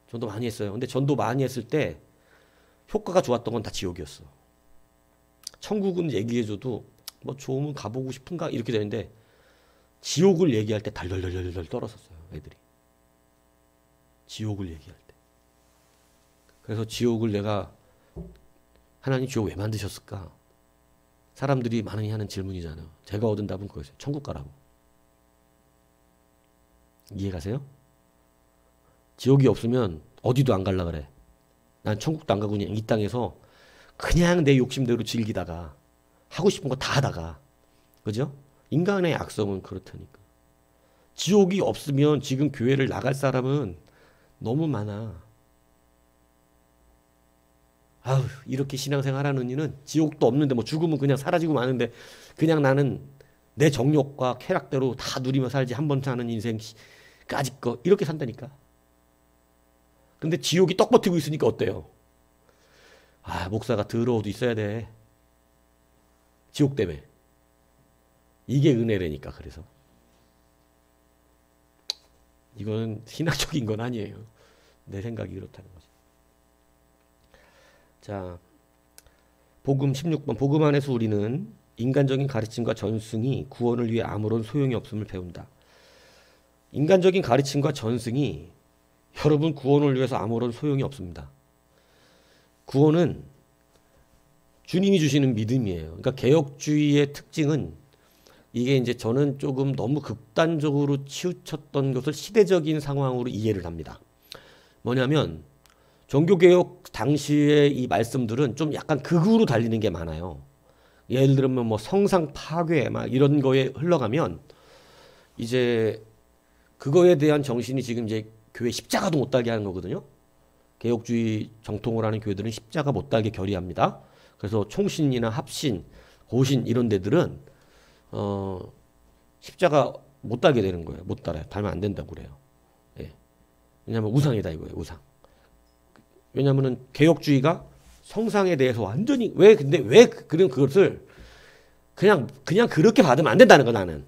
전도 많이 했어요. 근데 전도 많이 했을 때 효과가 좋았던 건 다 지옥이었어. 천국은 얘기해줘도 뭐 좋으면 가보고 싶은가 이렇게 되는데 지옥을 얘기할 때 달달달달달 떨었었어요. 애들이. 지옥을 얘기할 때. 그래서 지옥을 내가 하나님 지옥 왜 만드셨을까? 사람들이 많이 하는 질문이잖아요. 제가 얻은 답은 그거였어요. 천국 가라고. 이해가세요? 지옥이 없으면 어디도 안 갈라 그래. 난 천국도 안 가고 그냥 이 땅에서 그냥 내 욕심대로 즐기다가 하고 싶은 거 다 하다가 그죠? 인간의 악성은 그렇다니까. 지옥이 없으면 지금 교회를 나갈 사람은 너무 많아. 아우 이렇게 신앙생활하는 이는 지옥도 없는데 뭐 죽으면 그냥 사라지고 마는데 그냥 나는 내 정욕과 쾌락대로 다 누리며 살지 한 번 사는 인생까지 거 이렇게 산다니까. 근데 지옥이 떡 버티고 있으니까 어때요? 아 목사가 더러워도 있어야 돼. 지옥 때문에. 이게 은혜라니까. 그래서 이건 신학적인 건 아니에요. 내 생각이 그렇다는 거지. 자, 복음 16번. 복음 안에서 우리는 인간적인 가르침과 전승이 구원을 위해 아무런 소용이 없음을 배운다. 인간적인 가르침과 전승이 여러분 구원을 위해서 아무런 소용이 없습니다. 구원은 주님이 주시는 믿음이에요. 그러니까 개혁주의의 특징은 이게 이제 저는 조금 너무 극단적으로 치우쳤던 것을 시대적인 상황으로 이해를 합니다. 뭐냐면 종교개혁 당시의 이 말씀들은 좀 약간 극으로 달리는 게 많아요. 예를 들면 뭐 성상 파괴 막 이런 거에 흘러가면 이제 그거에 대한 정신이 지금 이제 교회 십자가도 못 달게 하는 거거든요. 개혁주의 정통을 하는 교회들은 십자가 못 달게 결의합니다. 그래서 총신이나 합신, 고신 이런 데들은 십자가 못 달게 되는 거예요. 못 달아요. 달면 안 된다고 그래요. 예. 왜냐하면 우상이다 이거예요. 우상. 왜냐하면은 개혁주의가 성상에 대해서 완전히 근데 왜 그런 그것을 그냥 그렇게 받으면 안 된다는 거 나는.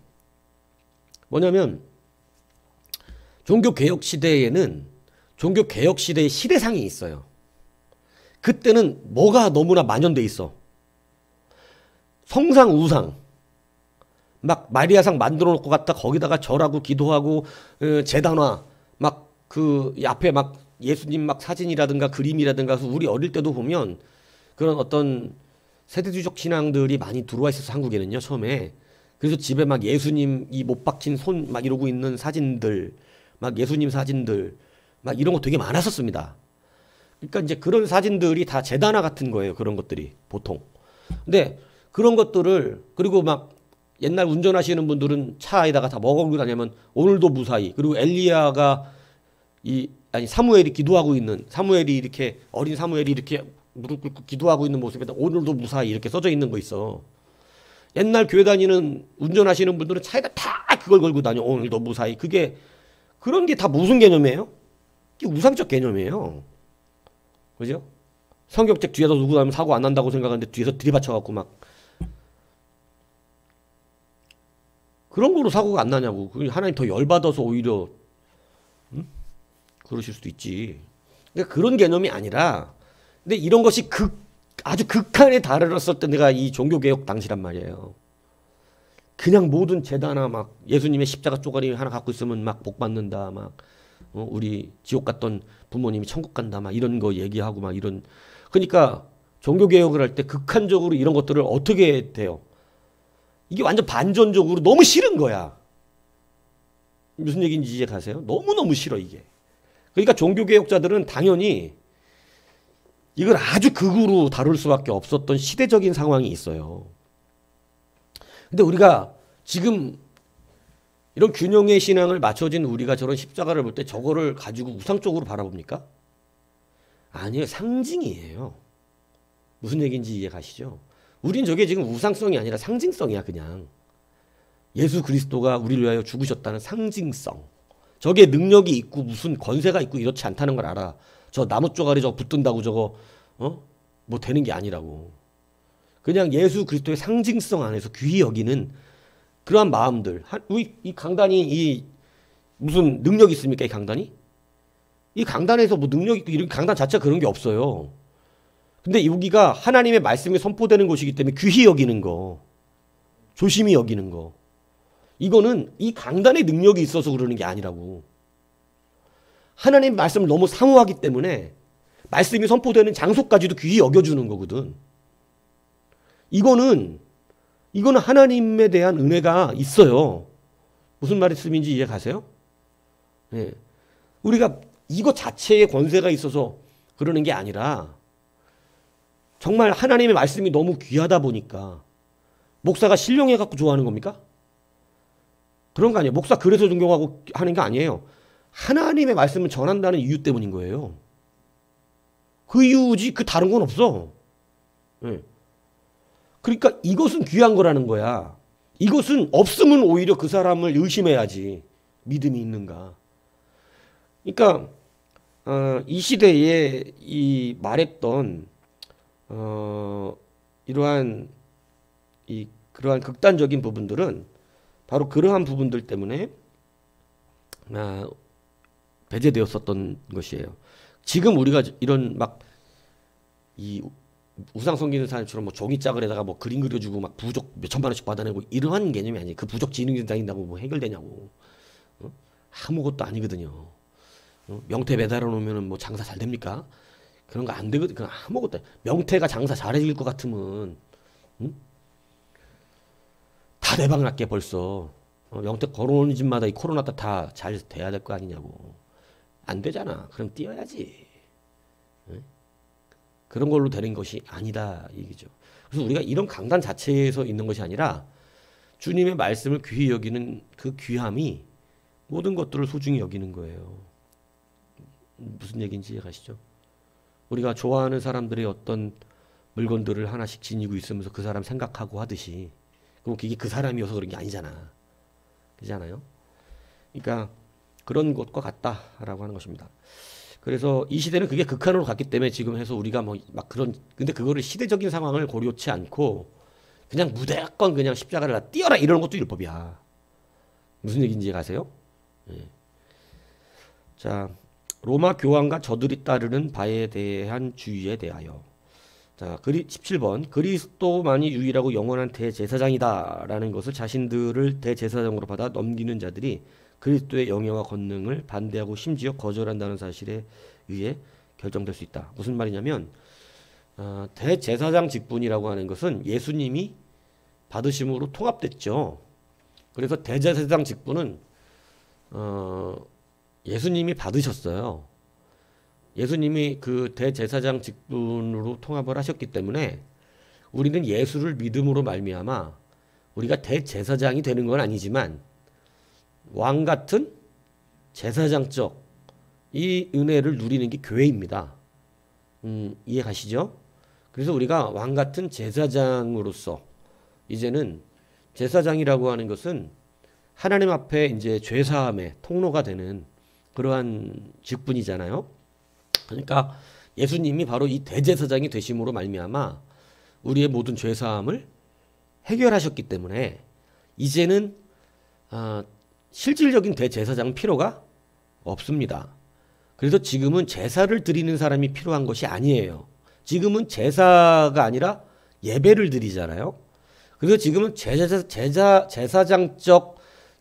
뭐냐면 종교개혁 시대에는 종교개혁 시대의 시대상이 있어요. 그때는 뭐가 너무나 만연돼 있어. 성상 우상. 막 마리아상 만들어 놓고 갖다 거기다가 절하고 기도하고 제단화 막 그 앞에 막 예수님 막 사진이라든가 그림이라든가 우리 어릴 때도 보면 그런 어떤 세대주의적 신앙들이 많이 들어와 있었어 한국에는요 처음에. 그래서 집에 막 예수님 이 못 박힌 손 막 이러고 있는 사진들 막 예수님 사진들 막 이런 거 되게 많았었습니다. 그러니까 이제 그런 사진들이 다 제단화 같은 거예요. 그런 것들이 보통. 근데 그런 것들을 그리고 막 옛날 운전하시는 분들은 차에다가 다 먹어오고 다니면 오늘도 무사히 그리고 엘리야가 사무엘이 기도하고 있는 사무엘이 이렇게 어린 사무엘이 이렇게 무릎 꿇고 기도하고 있는 모습에다 오늘도 무사히 이렇게 써져 있는 거 있어. 옛날 교회 다니는 운전하시는 분들은 차에다 다 그걸 걸고 다녀. 오늘도 무사히. 그런 게 다 무슨 개념이에요? 이게 우상적 개념이에요. 그죠? 성경책 뒤에서 누구 나면 사고 안 난다고 생각하는데 뒤에서 들이받쳐갖고 막 그런 거로 사고가 안 나냐고. 하나님 더 열받아서 오히려 그러실 수도 있지. 그러니까 그런 개념이 아니라 근데 이런 것이 아주 극한에 다르렀을 때 내가 이 종교개혁 당시란 말이에요. 그냥 모든 제다나 막 예수님의 십자가 쪼가리 하나 갖고 있으면 막 복 받는다 막 우리 지옥 갔던 부모님이 천국 간다 막 이런 거 얘기하고 막 이런. 그러니까 종교개혁을 할 때 극한적으로 이런 것들을 어떻게 돼요? 이게 완전 반전적으로 너무 싫은 거야. 무슨 얘기인지 이해 가세요? 너무너무 싫어 이게. 그러니까 종교개혁자들은 당연히 이걸 아주 극으로 다룰 수밖에 없었던 시대적인 상황이 있어요. 근데 우리가 지금 이런 균형의 신앙을 맞춰진 우리가 저런 십자가를 볼 때 저거를 가지고 우상적으로 바라봅니까? 아니에요. 상징이에요. 무슨 얘기인지 이해 가시죠? 우린 저게 지금 우상성이 아니라 상징성이야 그냥. 예수 그리스도가 우리를 위하여 죽으셨다는 상징성. 저게 능력이 있고 무슨 권세가 있고 이렇지 않다는 걸 알아. 저 나무 쪼가리 저거 붙든다고 저거 뭐 되는 게 아니라고. 그냥 예수 그리스도의 상징성 안에서 귀히 여기는 그러한 마음들. 이 강단이 무슨 능력이 있습니까? 이 강단이? 이 강단에서 뭐 능력 있고 이런 강단 자체가 그런 게 없어요. 근데 여기가 하나님의 말씀이 선포되는 곳이기 때문에 귀히 여기는 거, 조심히 여기는 거. 이거는 이 강단의 능력이 있어서 그러는 게 아니라고. 하나님의 말씀을 너무 사모하기 때문에 말씀이 선포되는 장소까지도 귀히 여겨주는 거거든. 이거는 하나님에 대한 은혜가 있어요. 무슨 말씀인지 이해 가세요? 네. 우리가 이거 자체에 권세가 있어서 그러는 게 아니라 정말 하나님의 말씀이 너무 귀하다 보니까 목사가 신령해갖고 좋아하는 겁니까? 그런 거 아니에요. 목사 그래서 존경하고 하는 게 아니에요. 하나님의 말씀을 전한다는 이유 때문인 거예요. 그 이유지 그 다른 건 없어. 네. 그러니까 이것은 귀한 거라는 거야. 이것은 없으면 오히려 그 사람을 의심해야지. 믿음이 있는가. 그러니까 이 시대에 이 말했던 이러한 그러한 극단적인 부분들은 바로 그러한 부분들 때문에 배제되었었던 것이에요. 지금 우리가 이런 막 이 우상 섬기는 사람처럼 뭐 종이짝을에다가 뭐 그림 그려주고 막 부적 몇 천만 원씩 받아내고 이러한 개념이 아니에요. 그 부적 지능이 다닌다고 뭐 해결되냐고. 아무것도 아니거든요. 명태 매달아 놓으면 뭐 장사 잘 됩니까? 그런 거 안 되거든. 그건 아무것도. 명태가 장사 잘해질 것 같으면 응? 다 대박 났게 벌써. 명태 걸어오는 집마다 이 코로나 때 다 잘 돼야 될 거 아니냐고. 안 되잖아. 그럼 뛰어야지. 응? 그런 걸로 되는 것이 아니다 얘기죠. 그래서 우리가 이런 강단 자체에서 있는 것이 아니라 주님의 말씀을 귀히 여기는 그 귀함이 모든 것들을 소중히 여기는 거예요. 무슨 얘기인지 이해가시죠? 우리가 좋아하는 사람들의 어떤 물건들을 하나씩 지니고 있으면서 그 사람 생각하고 하듯이, 그럼 그게 그 사람이어서 그런 게 아니잖아. 그렇지 않아요? 그러니까 그런 것과 같다라고 하는 것입니다. 그래서 이 시대는 그게 극한으로 갔기 때문에 지금 해서 우리가 뭐 막 그런, 근데 그거를 시대적인 상황을 고려치 않고 그냥 무대건 그냥 십자가를 다 띄어라 이러는 것도 율법이야. 무슨 얘기인지 아세요? 예. 자, 로마 교황과 저들이 따르는 바에 대한 주의에 대하여. 자, 17번. 그리스도만이 유일하고 영원한 대제사장이다라는 것을 자신들을 대제사장으로 받아 넘기는 자들이 그리스도의 영예와 권능을 반대하고 심지어 거절한다는 사실에 의해 결정될 수 있다. 무슨 말이냐면 대제사장 직분이라고 하는 것은 예수님이 받으심으로 통합됐죠. 그래서 대제사장 직분은 예수님이 받으셨어요. 예수님이 그 대제사장 직분으로 통합을 하셨기 때문에 우리는 예수를 믿음으로 말미암아 우리가 대제사장이 되는 건 아니지만 왕 같은 제사장적 이 은혜를 누리는 게 교회입니다. 이해 가시죠? 그래서 우리가 왕 같은 제사장으로서 이제는 제사장이라고 하는 것은 하나님 앞에 이제 죄사함의 통로가 되는 그러한 직분이잖아요. 그러니까 예수님이 바로 이 대제사장이 되심으로 말미암아 우리의 모든 죄사함을 해결하셨기 때문에 이제는 실질적인 대제사장 필요가 없습니다. 그래서 지금은 제사를 드리는 사람이 필요한 것이 아니에요. 지금은 제사가 아니라 예배를 드리잖아요. 그래서 지금은 제사장적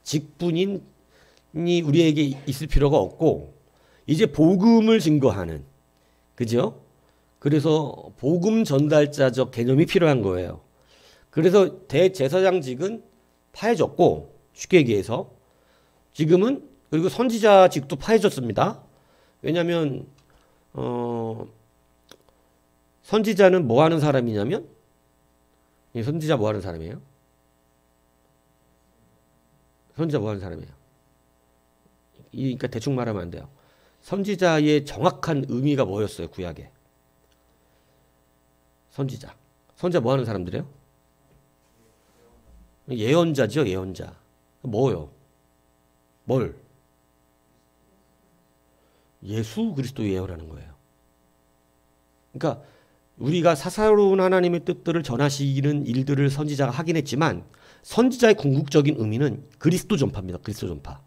직분이 우리에게 있을 필요가 없고 이제 복음을 증거하는, 그죠? 그래서 복음 전달자적 개념이 필요한 거예요. 그래서 대제사장직은 파해졌고 쉽게 얘기해서 지금은 그리고 선지자직도 파해졌습니다. 왜냐하면 선지자는 뭐 하는 사람이냐면 선지자 뭐 하는 사람이에요? 선지자 뭐 하는 사람이에요? 그러니까 대충 말하면 안 돼요. 선지자의 정확한 의미가 뭐였어요? 구약에. 선지자. 선지자 뭐 하는 사람들이에요? 예언자죠, 예언자. 뭐요? 뭘? 예수 그리스도 예언하는 거예요. 그러니까 우리가 사사로운 하나님의 뜻들을 전하시는 일들을 선지자가 하긴 했지만 선지자의 궁극적인 의미는 그리스도 전파입니다. 그리스도 전파.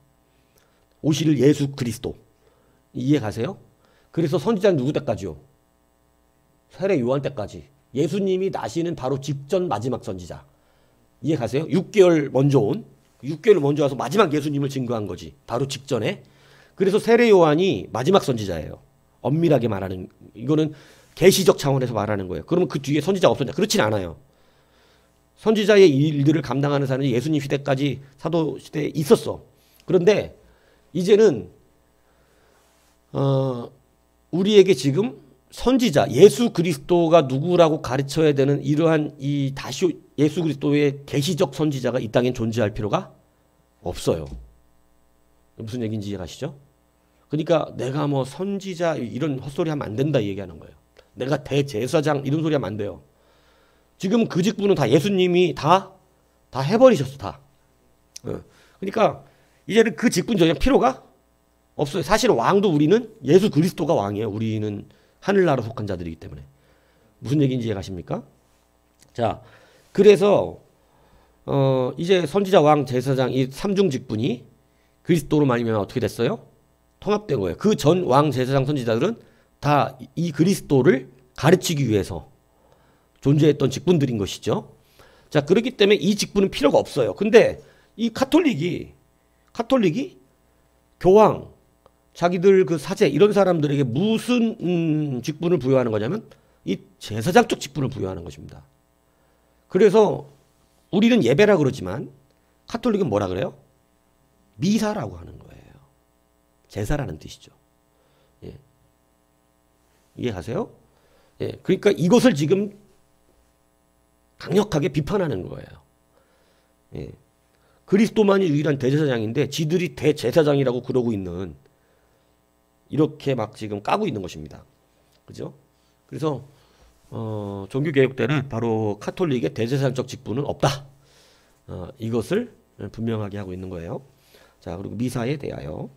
오실 예수 그리스도. 이해 가세요? 그래서 선지자는 누구 때까지요? 세례 요한 때까지. 예수님이 나시는 바로 직전 마지막 선지자. 이해 가세요? 6개월 먼저 온. 6개월 먼저 와서 마지막 예수님을 증거한 거지. 바로 직전에. 그래서 세례 요한이 마지막 선지자예요. 엄밀하게 말하는, 이거는 계시적 차원에서 말하는 거예요. 그러면 그 뒤에 선지자가 없었냐? 그렇진 않아요. 선지자의 일들을 감당하는 사람이 예수님 시대까지 사도 시대에 있었어. 그런데 이제는 우리에게 지금 선지자 예수 그리스도가 누구라고 가르쳐야 되는 이러한 이 다시 예수 그리스도의 계시적 선지자가 이 땅엔 존재할 필요가 없어요. 무슨 얘기인지 이해가시죠? 그러니까 내가 뭐 선지자 이런 헛소리 하면 안 된다 얘기하는 거예요. 내가 대제사장 이런 소리 하면 안 돼요. 지금 그 직분은 다 예수님이 다 해버리셨어. 다. 그러니까 이제는 그 직분 전혀 필요가 없어요. 사실 왕도 우리는 예수 그리스도가 왕이에요. 우리는 하늘나라 속한 자들이기 때문에. 무슨 얘기인지 이해가십니까? 자, 그래서 이제 선지자, 왕, 제사장 이 삼중 직분이 그리스도로 말미암아 어떻게 됐어요? 통합된 거예요. 그 전 왕, 제사장, 선지자들은 다 이 그리스도를 가르치기 위해서 존재했던 직분들인 것이죠. 자, 그렇기 때문에 이 직분은 필요가 없어요. 근데 이 카톨릭이 교황, 자기들 그 사제 이런 사람들에게 무슨 직분을 부여하는 거냐면 이 제사장적 직분을 부여하는 것입니다. 그래서 우리는 예배라 그러지만 카톨릭은 뭐라 그래요? 미사라고 하는 거예요. 제사라는 뜻이죠. 예. 이해하세요? 예. 그러니까 이것을 지금 강력하게 비판하는 거예요. 예. 그리스도만이 유일한 대제사장인데 지들이 대제사장이라고 그러고 있는 이렇게 막 지금 까고 있는 것입니다. 그죠? 그래서 종교개혁 때는 바로 카톨릭의 대제사장적 직분은 없다. 이것을 분명하게 하고 있는 거예요. 자, 그리고 미사에 대하여.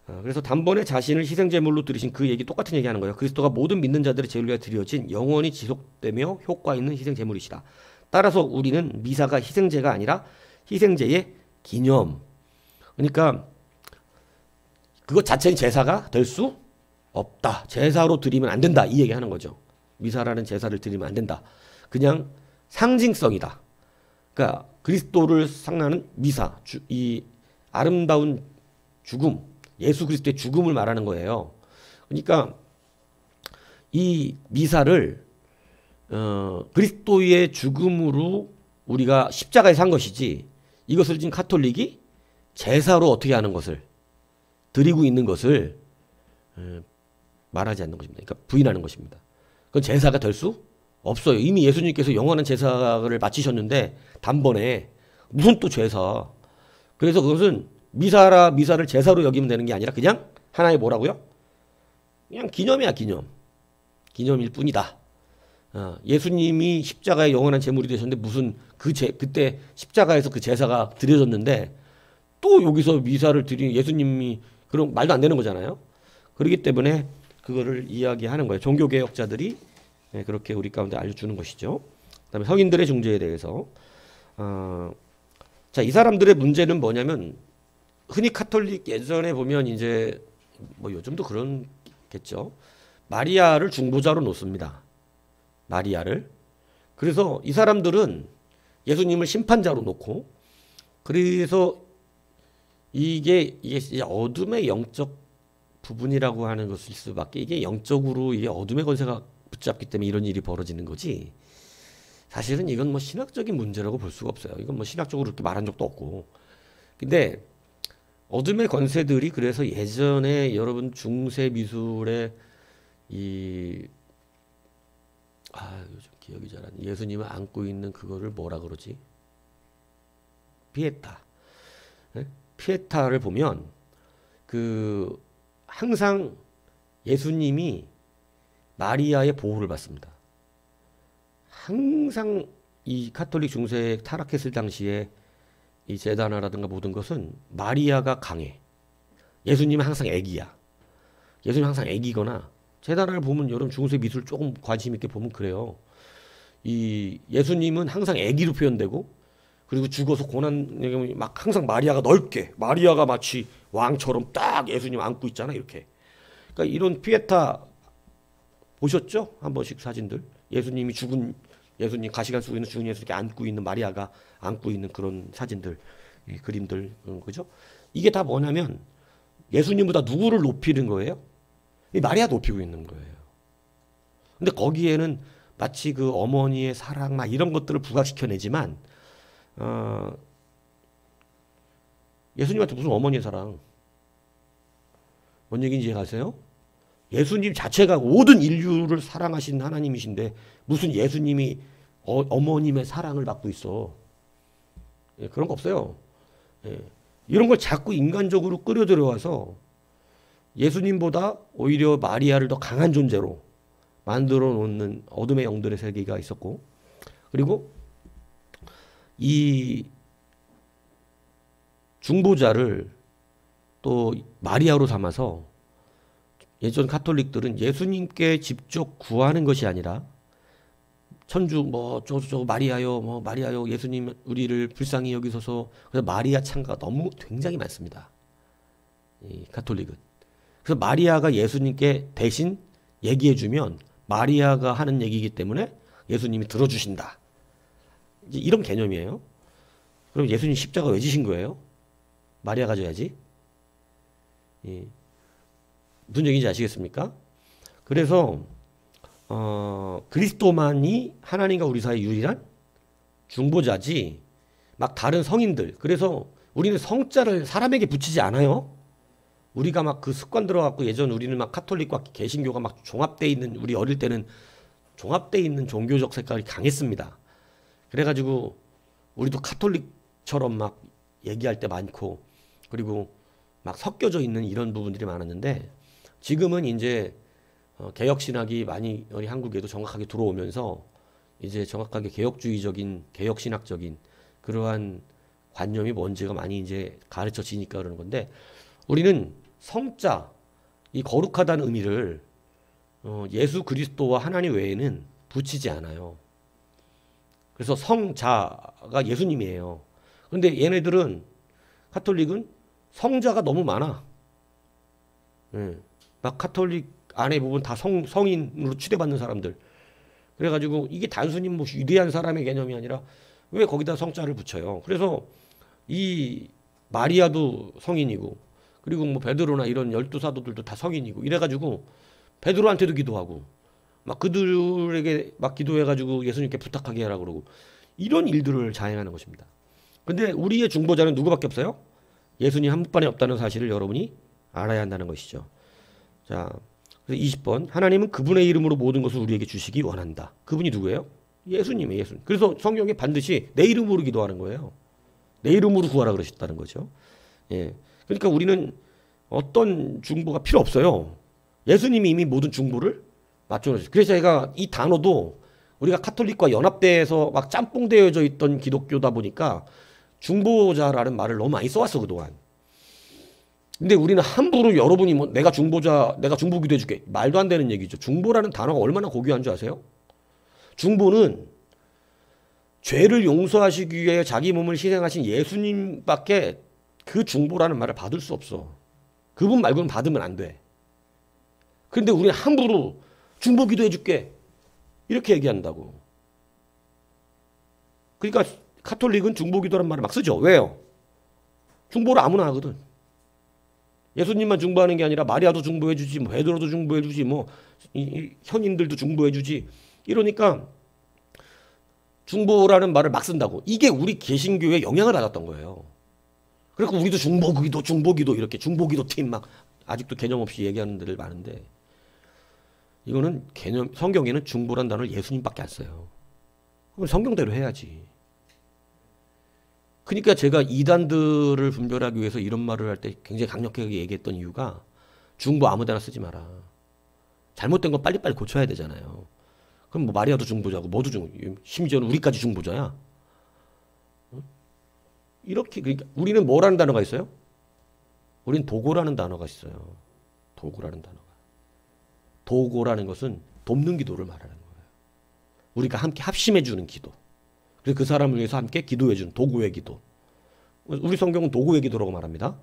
그래서 단번에 자신을 희생제물로 드리신 그 얘기 똑같은 얘기 하는 거예요. 그리스도가 모든 믿는 자들의 죄를 위하여 드려진 영원히 지속되며 효과 있는 희생제물이시다. 따라서 우리는 미사가 희생제가 아니라 희생제의 기념. 그러니까 그것 자체는 제사가 될 수 없다. 제사로 드리면 안 된다. 이 얘기 하는 거죠. 미사라는 제사를 드리면 안 된다. 그냥 상징성이다. 그러니까 그리스도를 상징하는 미사, 이 아름다운 죽음, 예수 그리스도의 죽음을 말하는 거예요. 그러니까 이 미사를 그리스도의 죽음으로 우리가 십자가에 산 것이지 이것을 지금 카톨릭이 제사로 어떻게 하는 것을 드리고 있는 것을 말하지 않는 것입니다. 그러니까 부인하는 것입니다. 그건 제사가 될 수 없어요. 이미 예수님께서 영원한 제사를 마치셨는데 단번에 무슨 또 제사. 그래서 그것은 미사를 제사로 여기면 되는 게 아니라 그냥 하나의 뭐라고요? 그냥 기념이야, 기념. 기념일 뿐이다. 예수님이 십자가의 영원한 제물이 되셨는데 무슨 그때 십자가에서 그 제사가 드려졌는데 또 여기서 미사를 드리는 예수님이 그런 말도 안 되는 거잖아요. 그렇기 때문에 그거를 이야기하는 거예요. 종교개혁자들이 그렇게 우리 가운데 알려주는 것이죠. 그다음에 성인들의 중재에 대해서 자, 이 사람들의 문제는 뭐냐면 흔히 카톨릭 예전에 보면 이제 뭐 요즘도 그런겠죠. 마리아를 중보자로 놓습니다. 마리아를. 그래서 이 사람들은 예수님을 심판자로 놓고 그래서 이게 어둠의 영적 부분이라고 하는 것일 수밖에 이게 영적으로 이게 어둠의 권세가 붙잡기 때문에 이런 일이 벌어지는 거지. 사실은 이건 뭐 신학적인 문제라고 볼 수가 없어요. 이건 뭐 신학적으로 그렇게 말한 적도 없고. 근데 어둠의 권세들이 그래서 예전에 여러분 중세 미술의 요즘 기억이 잘 안 나. 예수님을 안고 있는 그거를 뭐라 그러지? 피에타. 네? 피에타를 보면 항상 예수님이 마리아의 보호를 받습니다. 항상 이 카톨릭 중세에 타락했을 당시에 이 제다나라든가 모든 것은 마리아가 강해. 예수님은 항상 애기야. 예수님은 항상 애기거나 제다나를 보면 여러분 중세 미술 조금 관심 있게 보면 그래요. 이 예수님은 항상 애기로 표현되고 그리고 죽어서 고난 막 항상 마리아가 넓게 마리아가 마치 왕처럼 딱 예수님 안고 있잖아 이렇게. 그러니까 이런 피에타 보셨죠? 한 번씩 사진들. 예수님이 죽은 예수님 가시관 쓰고 있는 죽은 예수 이렇게 안고 있는 마리아가 안고 있는 그런 사진들, 그림들 그죠? 이게 다 뭐냐면 예수님보다 누구를 높이는 거예요? 이 마리아 높이고 있는 거예요. 근데 거기에는 마치 그 어머니의 사랑 막 이런 것들을 부각시켜내지만 예수님한테 무슨 어머니의 사랑? 뭔 얘기인지 이해가세요? 예수님 자체가 모든 인류를 사랑하신 하나님이신데 무슨 예수님이 어머님의 사랑을 받고 있어. 예, 그런 거 없어요. 예, 이런 걸 자꾸 인간적으로 끌어들여와서 예수님보다 오히려 마리아를 더 강한 존재로 만들어 놓는 어둠의 영들의 세계가 있었고 그리고 이 중보자를 또 마리아로 삼아서 예전 카톨릭들은 예수님께 직접 구하는 것이 아니라 천주 저 마리아요 마리아요 예수님 우리를 불쌍히 여기소서. 그래서 마리아 찬가가 너무 굉장히 많습니다. 이 카톨릭은. 그래서 마리아가 예수님께 대신 얘기해주면 마리아가 하는 얘기이기 때문에 예수님이 들어주신다. 이제 이런 개념이에요. 그럼 예수님 십자가 왜 지신 거예요? 마리아가 져야지. 예. 무슨 얘기인지 아시겠습니까? 그래서 그리스도만이 하나님과 우리 사이 유일한 중보자지 막 다른 성인들, 그래서 우리는 성자를 사람에게 붙이지 않아요. 우리가 막 그 습관 들어갖고 예전 우리는 막 카톨릭과 개신교가 막 종합돼 있는, 우리 어릴 때는 종합돼 있는 종교적 색깔이 강했습니다. 그래가지고 우리도 카톨릭처럼 막 얘기할 때 많고, 그리고 막 섞여져 있는 이런 부분들이 많았는데, 지금은 이제 개혁신학이 많이 우리 한국에도 정확하게 들어오면서 이제 정확하게 개혁주의적인, 개혁신학적인 그러한 관념이 뭔지가 많이 이제 가르쳐지니까 그러는 건데, 우리는 성자, 이 거룩하다는 의미를 예수 그리스도와 하나님 외에는 붙이지 않아요. 그래서 성자가 예수님이에요. 근데 얘네들은, 카톨릭은 성자가 너무 많아. 예. 막 카톨릭 안에 보면 다 성인으로 추대받는 사람들. 그래가지고 이게 단순히 뭐 위대한 사람의 개념이 아니라 왜 거기다 성자를 붙여요. 그래서 이 마리아도 성인이고, 그리고 뭐 베드로나 이런 12사도들도 다 성인이고, 이래가지고 베드로한테도 기도하고, 막 그들에게 막 기도해가지고 예수님께 부탁하게 하라 그러고, 이런 일들을 자행하는 것입니다. 근데 우리의 중보자는 누구밖에 없어요? 예수님 한 분만이 없다는 사실을 여러분이 알아야 한다는 것이죠. 자, 그래서 20번. 하나님은 그분의 이름으로 모든 것을 우리에게 주시기 원한다. 그분이 누구예요? 예수님이에요, 예수님. 그래서 성경에 반드시 내 이름으로 기도하는 거예요. 내 이름으로 구하라 그러셨다는 거죠. 예. 그러니까 우리는 어떤 중보가 필요 없어요. 예수님이 이미 모든 중보를 맞춰놓으셨어요. 그래서 제가 이 단어도, 우리가 카톨릭과 연합대에서 막 짬뽕되어져 있던 기독교다 보니까 중보자라는 말을 너무 많이 써왔어, 그동안. 근데 우리는 함부로 여러분이 뭐 내가 중보자, 내가 중보기도 해줄게, 말도 안 되는 얘기죠. 중보라는 단어가 얼마나 고귀한 줄 아세요? 중보는 죄를 용서하시기 위해 자기 몸을 희생하신 예수님밖에 그 중보라는 말을 받을 수 없어. 그분 말고는 받으면 안 돼. 그런데 우리는 함부로 중보기도 해줄게 이렇게 얘기한다고. 그러니까 카톨릭은 중보기도란 말을 막 쓰죠. 왜요? 중보를 아무나 하거든. 예수님만 중보하는 게 아니라 마리아도 중보해주지, 뭐 베드로도 중보해주지, 뭐 현인들도 중보해주지. 이러니까 중보라는 말을 막 쓴다고. 이게 우리 개신교에 영향을 받았던 거예요. 그래서 우리도 중보기도 이렇게 중보기도 팀 막 아직도 개념 없이 얘기하는 데들 많은데, 이거는 개념, 성경에는 중보란 단어를 예수님밖에 안 써요. 그럼 성경대로 해야지. 그러니까 제가 이단들을 분별하기 위해서 이런 말을 할 때 굉장히 강력하게 얘기했던 이유가, 중보 아무데나 쓰지 마라. 잘못된 거 빨리빨리 고쳐야 되잖아요. 그럼 뭐 마리아도 중보자고 뭐도 심지어는 우리까지 중보자야. 이렇게, 그러니까 우리는 뭐라는 단어가 있어요? 우리는 도고라는 단어가 있어요. 도고라는 단어가. 도고라는 것은 돕는 기도를 말하는 거예요. 우리가 함께 합심해주는 기도. 그래서 그 사람을 위해서 함께 기도해주는 도구의 기도. 우리 성경은 도구의 기도라고 말합니다.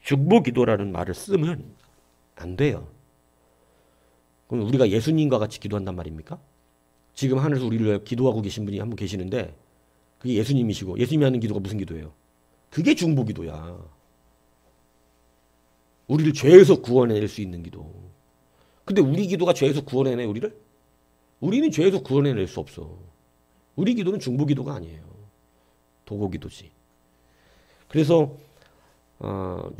중보 기도라는 말을 쓰면 안 돼요. 그럼 우리가 예수님과 같이 기도한단 말입니까? 지금 하늘에서 우리를 위해 기도하고 계신 분이 한 분 계시는데, 그게 예수님이시고, 예수님이 하는 기도가 무슨 기도예요? 그게 중보 기도야. 우리를 죄에서 구원해낼 수 있는 기도. 근데 우리 기도가 죄에서 구원해내, 우리를? 우리는 죄에서 구원해낼 수 없어. 우리 기도는 중보 기도가 아니에요. 도고 기도지. 그래서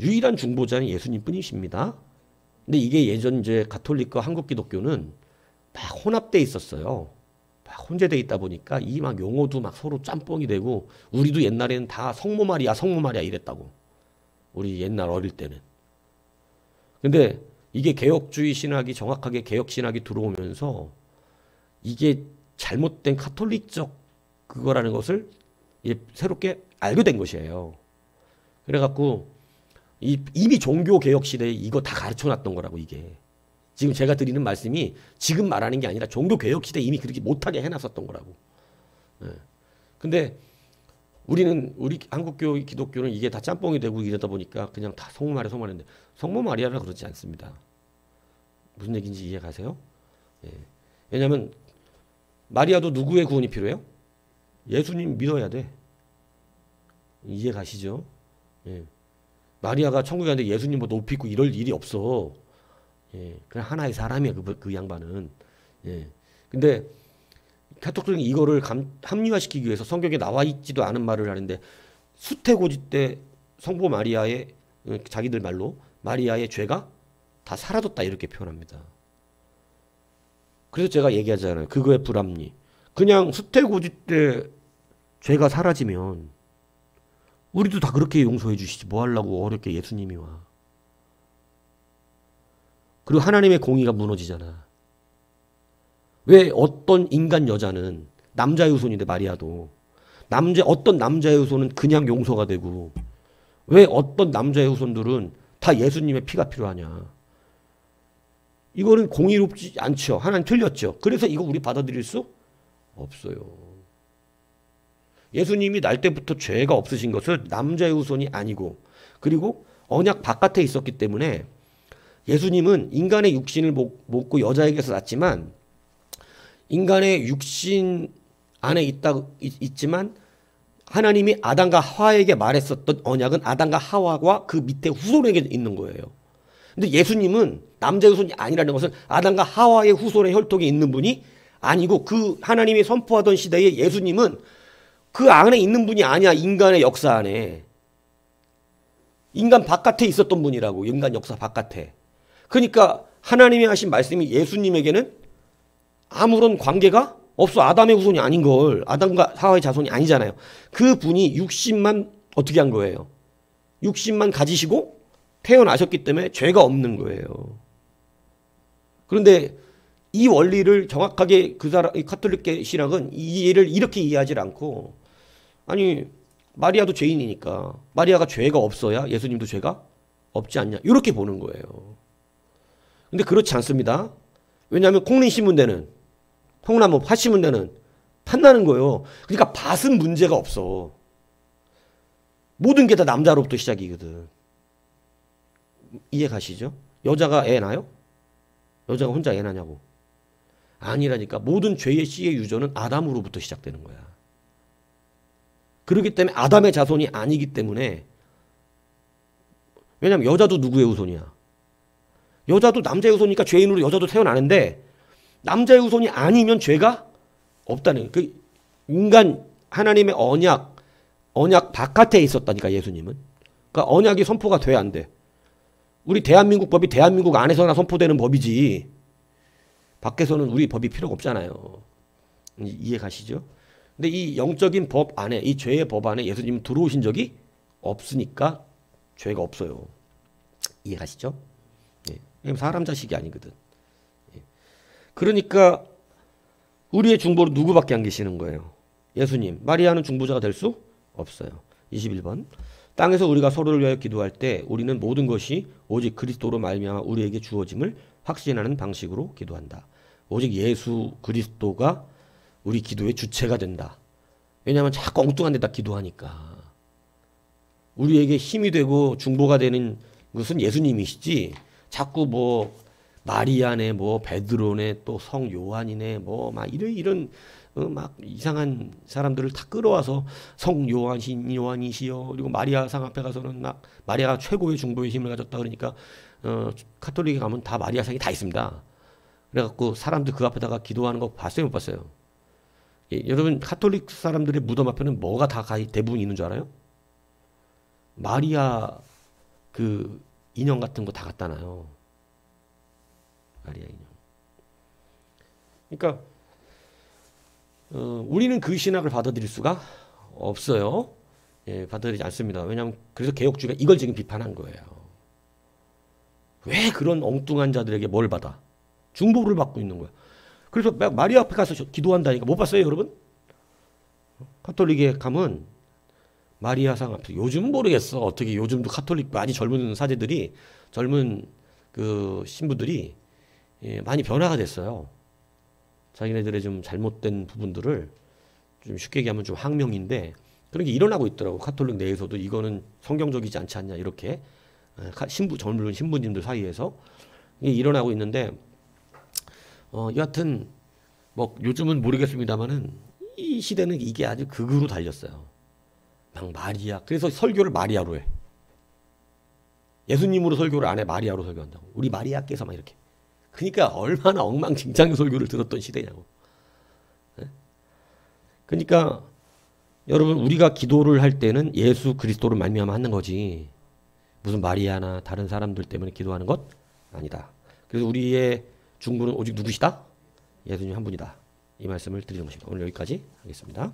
유일한 중보자는 예수님 뿐이십니다. 근데 이게 예전 이제 가톨릭과 한국 기독교는 막 혼합돼 있었어요. 막 혼재돼 있다 보니까 이 막 용어도 막 서로 짬뽕이 되고, 우리도 옛날에는 다 성모 마리아 이랬다고. 우리 옛날 어릴 때는. 근데 이게 개혁주의 신학이, 정확하게 개혁 신학이 들어오면서 이게 잘못된 카톨릭적 그거라는 것을 이제 새롭게 알게 된 것이에요. 그래갖고 이미 종교 개혁 시대에 이거 다 가르쳐 놨던 거라고. 이게 지금 제가 드리는 말씀이 지금 말하는 게 아니라 종교 개혁 시대에 이미 그렇게 못하게 해놨었던 거라고. 예. 근데 우리 한국교, 기독교는 이게 다 짬뽕이 되고 이러다 보니까 그냥 다 성모 마리아인데, 성모 마리아라 그러지 않습니다. 무슨 얘기인지 이해 가세요? 예. 왜냐하면 마리아도 누구의 구원이 필요해요? 예수님 믿어야 돼. 이해 가시죠? 예. 마리아가 천국에 갔는데 예수님 뭐 높이고 이럴 일이 없어. 예, 그냥 하나의 사람이야 그 양반은. 예, 근데 카톨릭이 이거를 합리화시키기 위해서 성경에 나와 있지도 않은 말을 하는데 수태고지 때 성부 마리아의 자기들 말로 마리아의 죄가 다 사라졌다 이렇게 표현합니다. 그래서 제가 얘기하잖아요. 그거의 불합리. 그냥 수태고지 때 죄가 사라지면 우리도 다 그렇게 용서해 주시지. 뭐 하려고 어렵게 예수님이 와. 그리고 하나님의 공의가 무너지잖아. 왜 어떤 인간 여자는 남자의 후손인데 마리아도 어떤 남자의 후손은 그냥 용서가 되고 왜 어떤 남자의 후손들은 다 예수님의 피가 필요하냐. 이거는 공의롭지 않죠. 하나님 틀렸죠. 그래서 이거 우리 받아들일 수 없어요. 예수님이 날 때부터 죄가 없으신 것은 남자의 후손이 아니고 그리고 언약 바깥에 있었기 때문에 예수님은 인간의 육신을 먹고 여자에게서 났지만 인간의 육신 안에 있지만 하나님이 아담과 하와에게 말했었던 언약은 아담과 하와와 그 밑에 후손에게 있는 거예요. 근데 예수님은 남자의 후손이 아니라는 것은 아담과 하와의 후손의 혈통에 있는 분이 아니고 그 하나님이 선포하던 시대에 예수님은 그 안에 있는 분이 아니야. 인간의 역사 안에. 인간 바깥에 있었던 분이라고. 인간 역사 바깥에. 그러니까 하나님이 하신 말씀이 예수님에게는 아무런 관계가 없어. 아담의 후손이 아닌 걸. 아담과 하와의 자손이 아니잖아요. 그 분이 육신만 어떻게 한 거예요? 육신만 가지시고 태어나셨기 때문에 죄가 없는 거예요. 그런데 이 원리를 정확하게 이 카톨릭계 신학은 이 일을 이렇게 이해하지 않고 아니 마리아도 죄인이니까 마리아가 죄가 없어야 예수님도 죄가 없지 않냐 이렇게 보는 거예요. 근데 그렇지 않습니다. 왜냐하면 콩린 신문대는 콩나무 팥 신문대는 팥나는 거예요. 그러니까 밭은 문제가 없어. 모든 게 다 남자로부터 시작이거든. 이해 가시죠? 여자가 애 낳아요? 여자가 혼자 애 낳냐고. 아니라니까. 모든 죄의 씨의 유전은 아담으로부터 시작되는 거야. 그렇기 때문에 아담의 자손이 아니기 때문에 왜냐면 여자도 누구의 후손이야? 여자도 남자의 후손이니까 죄인으로 여자도 태어나는데 남자의 후손이 아니면 죄가 없다는 그 인간 하나님의 언약 바깥에 있었다니까 예수님은. 그러니까 언약이 선포가 돼야 안 돼. 우리 대한민국 법이 대한민국 안에서나 선포되는 법이지 밖에서는 우리 법이 필요가 없잖아요. 이해 가시죠? 근데 이 영적인 법 안에 이 죄의 법 안에 예수님은 들어오신 적이 없으니까 죄가 없어요. 이해 가시죠? 예. 사람 자식이 아니거든. 예. 그러니까 우리의 중보로 누구밖에 안 계시는 거예요? 예수님. 마리아는 중보자가 될 수 없어요. 21번. 땅에서 우리가 서로를 위하여 기도할 때 우리는 모든 것이 오직 그리스도로 말미암아 우리에게 주어짐을 확신하는 방식으로 기도한다. 오직 예수 그리스도가 우리 기도의 주체가 된다. 왜냐하면 자꾸 엉뚱한 데다 기도하니까. 우리에게 힘이 되고 중보가 되는 것은 예수님이시지 자꾸 뭐 마리아네 뭐 베드로네 또 성 요한이네 뭐 막 이런 막 이상한 사람들을 다 끌어와서 성 요한이시여 그리고 마리아 상 앞에 가서는 막 마리아가 최고의 중보의 힘을 가졌다 그러니까 카톨릭에 가면 다 마리아 상이 다 있습니다. 그래갖고 사람들 그 앞에다가 기도하는 거 봤어요 못 봤어요? 예, 여러분 카톨릭 사람들의 무덤 앞에는 뭐가 다 대부분 있는 줄 알아요? 마리아 그 인형 같은 거 다 갖다 놔요. 마리아 인형. 그러니까 우리는 그 신학을 받아들일 수가 없어요. 예, 받아들이지 않습니다. 왜냐하면 그래서 개혁주의가 이걸 지금 비판한 거예요. 왜 그런 엉뚱한 자들에게 뭘 받아? 중보를 받고 있는 거야. 그래서 마리아 앞에 가서 기도한다니까 못 봤어요, 여러분? 카톨릭에 가면 마리아 상 앞에 요즘 모르겠어. 어떻게 요즘도 카톨릭 많이 젊은 사제들이 젊은 그 신부들이 예, 많이 변화가 됐어요. 자기네들의 좀 잘못된 부분들을 좀 쉽게 얘기하면 좀 항명인데 그런 게 일어나고 있더라고. 카톨릭 내에서도 이거는 성경적이지 않지 않냐 이렇게 젊은 신부님들 사이에서 이게 일어나고 있는데 여하튼 뭐 요즘은 모르겠습니다만은 이 시대는 이게 아주 극으로 달렸어요. 막 마리아. 그래서 설교를 마리아로 해. 예수님으로 설교를 안 해. 마리아로 설교한다고. 우리 마리아께서 막 이렇게. 그러니까 얼마나 엉망진창의 설교를 들었던 시대냐고. 네? 그러니까 여러분 우리가 기도를 할 때는 예수 그리스도를 말미암아 하는 거지 무슨 마리아나 다른 사람들 때문에 기도하는 것 아니다. 그래서 우리의 중보는 오직 누구시다? 예수님 한 분이다. 이 말씀을 드리는 것입니다. 오늘 여기까지 하겠습니다.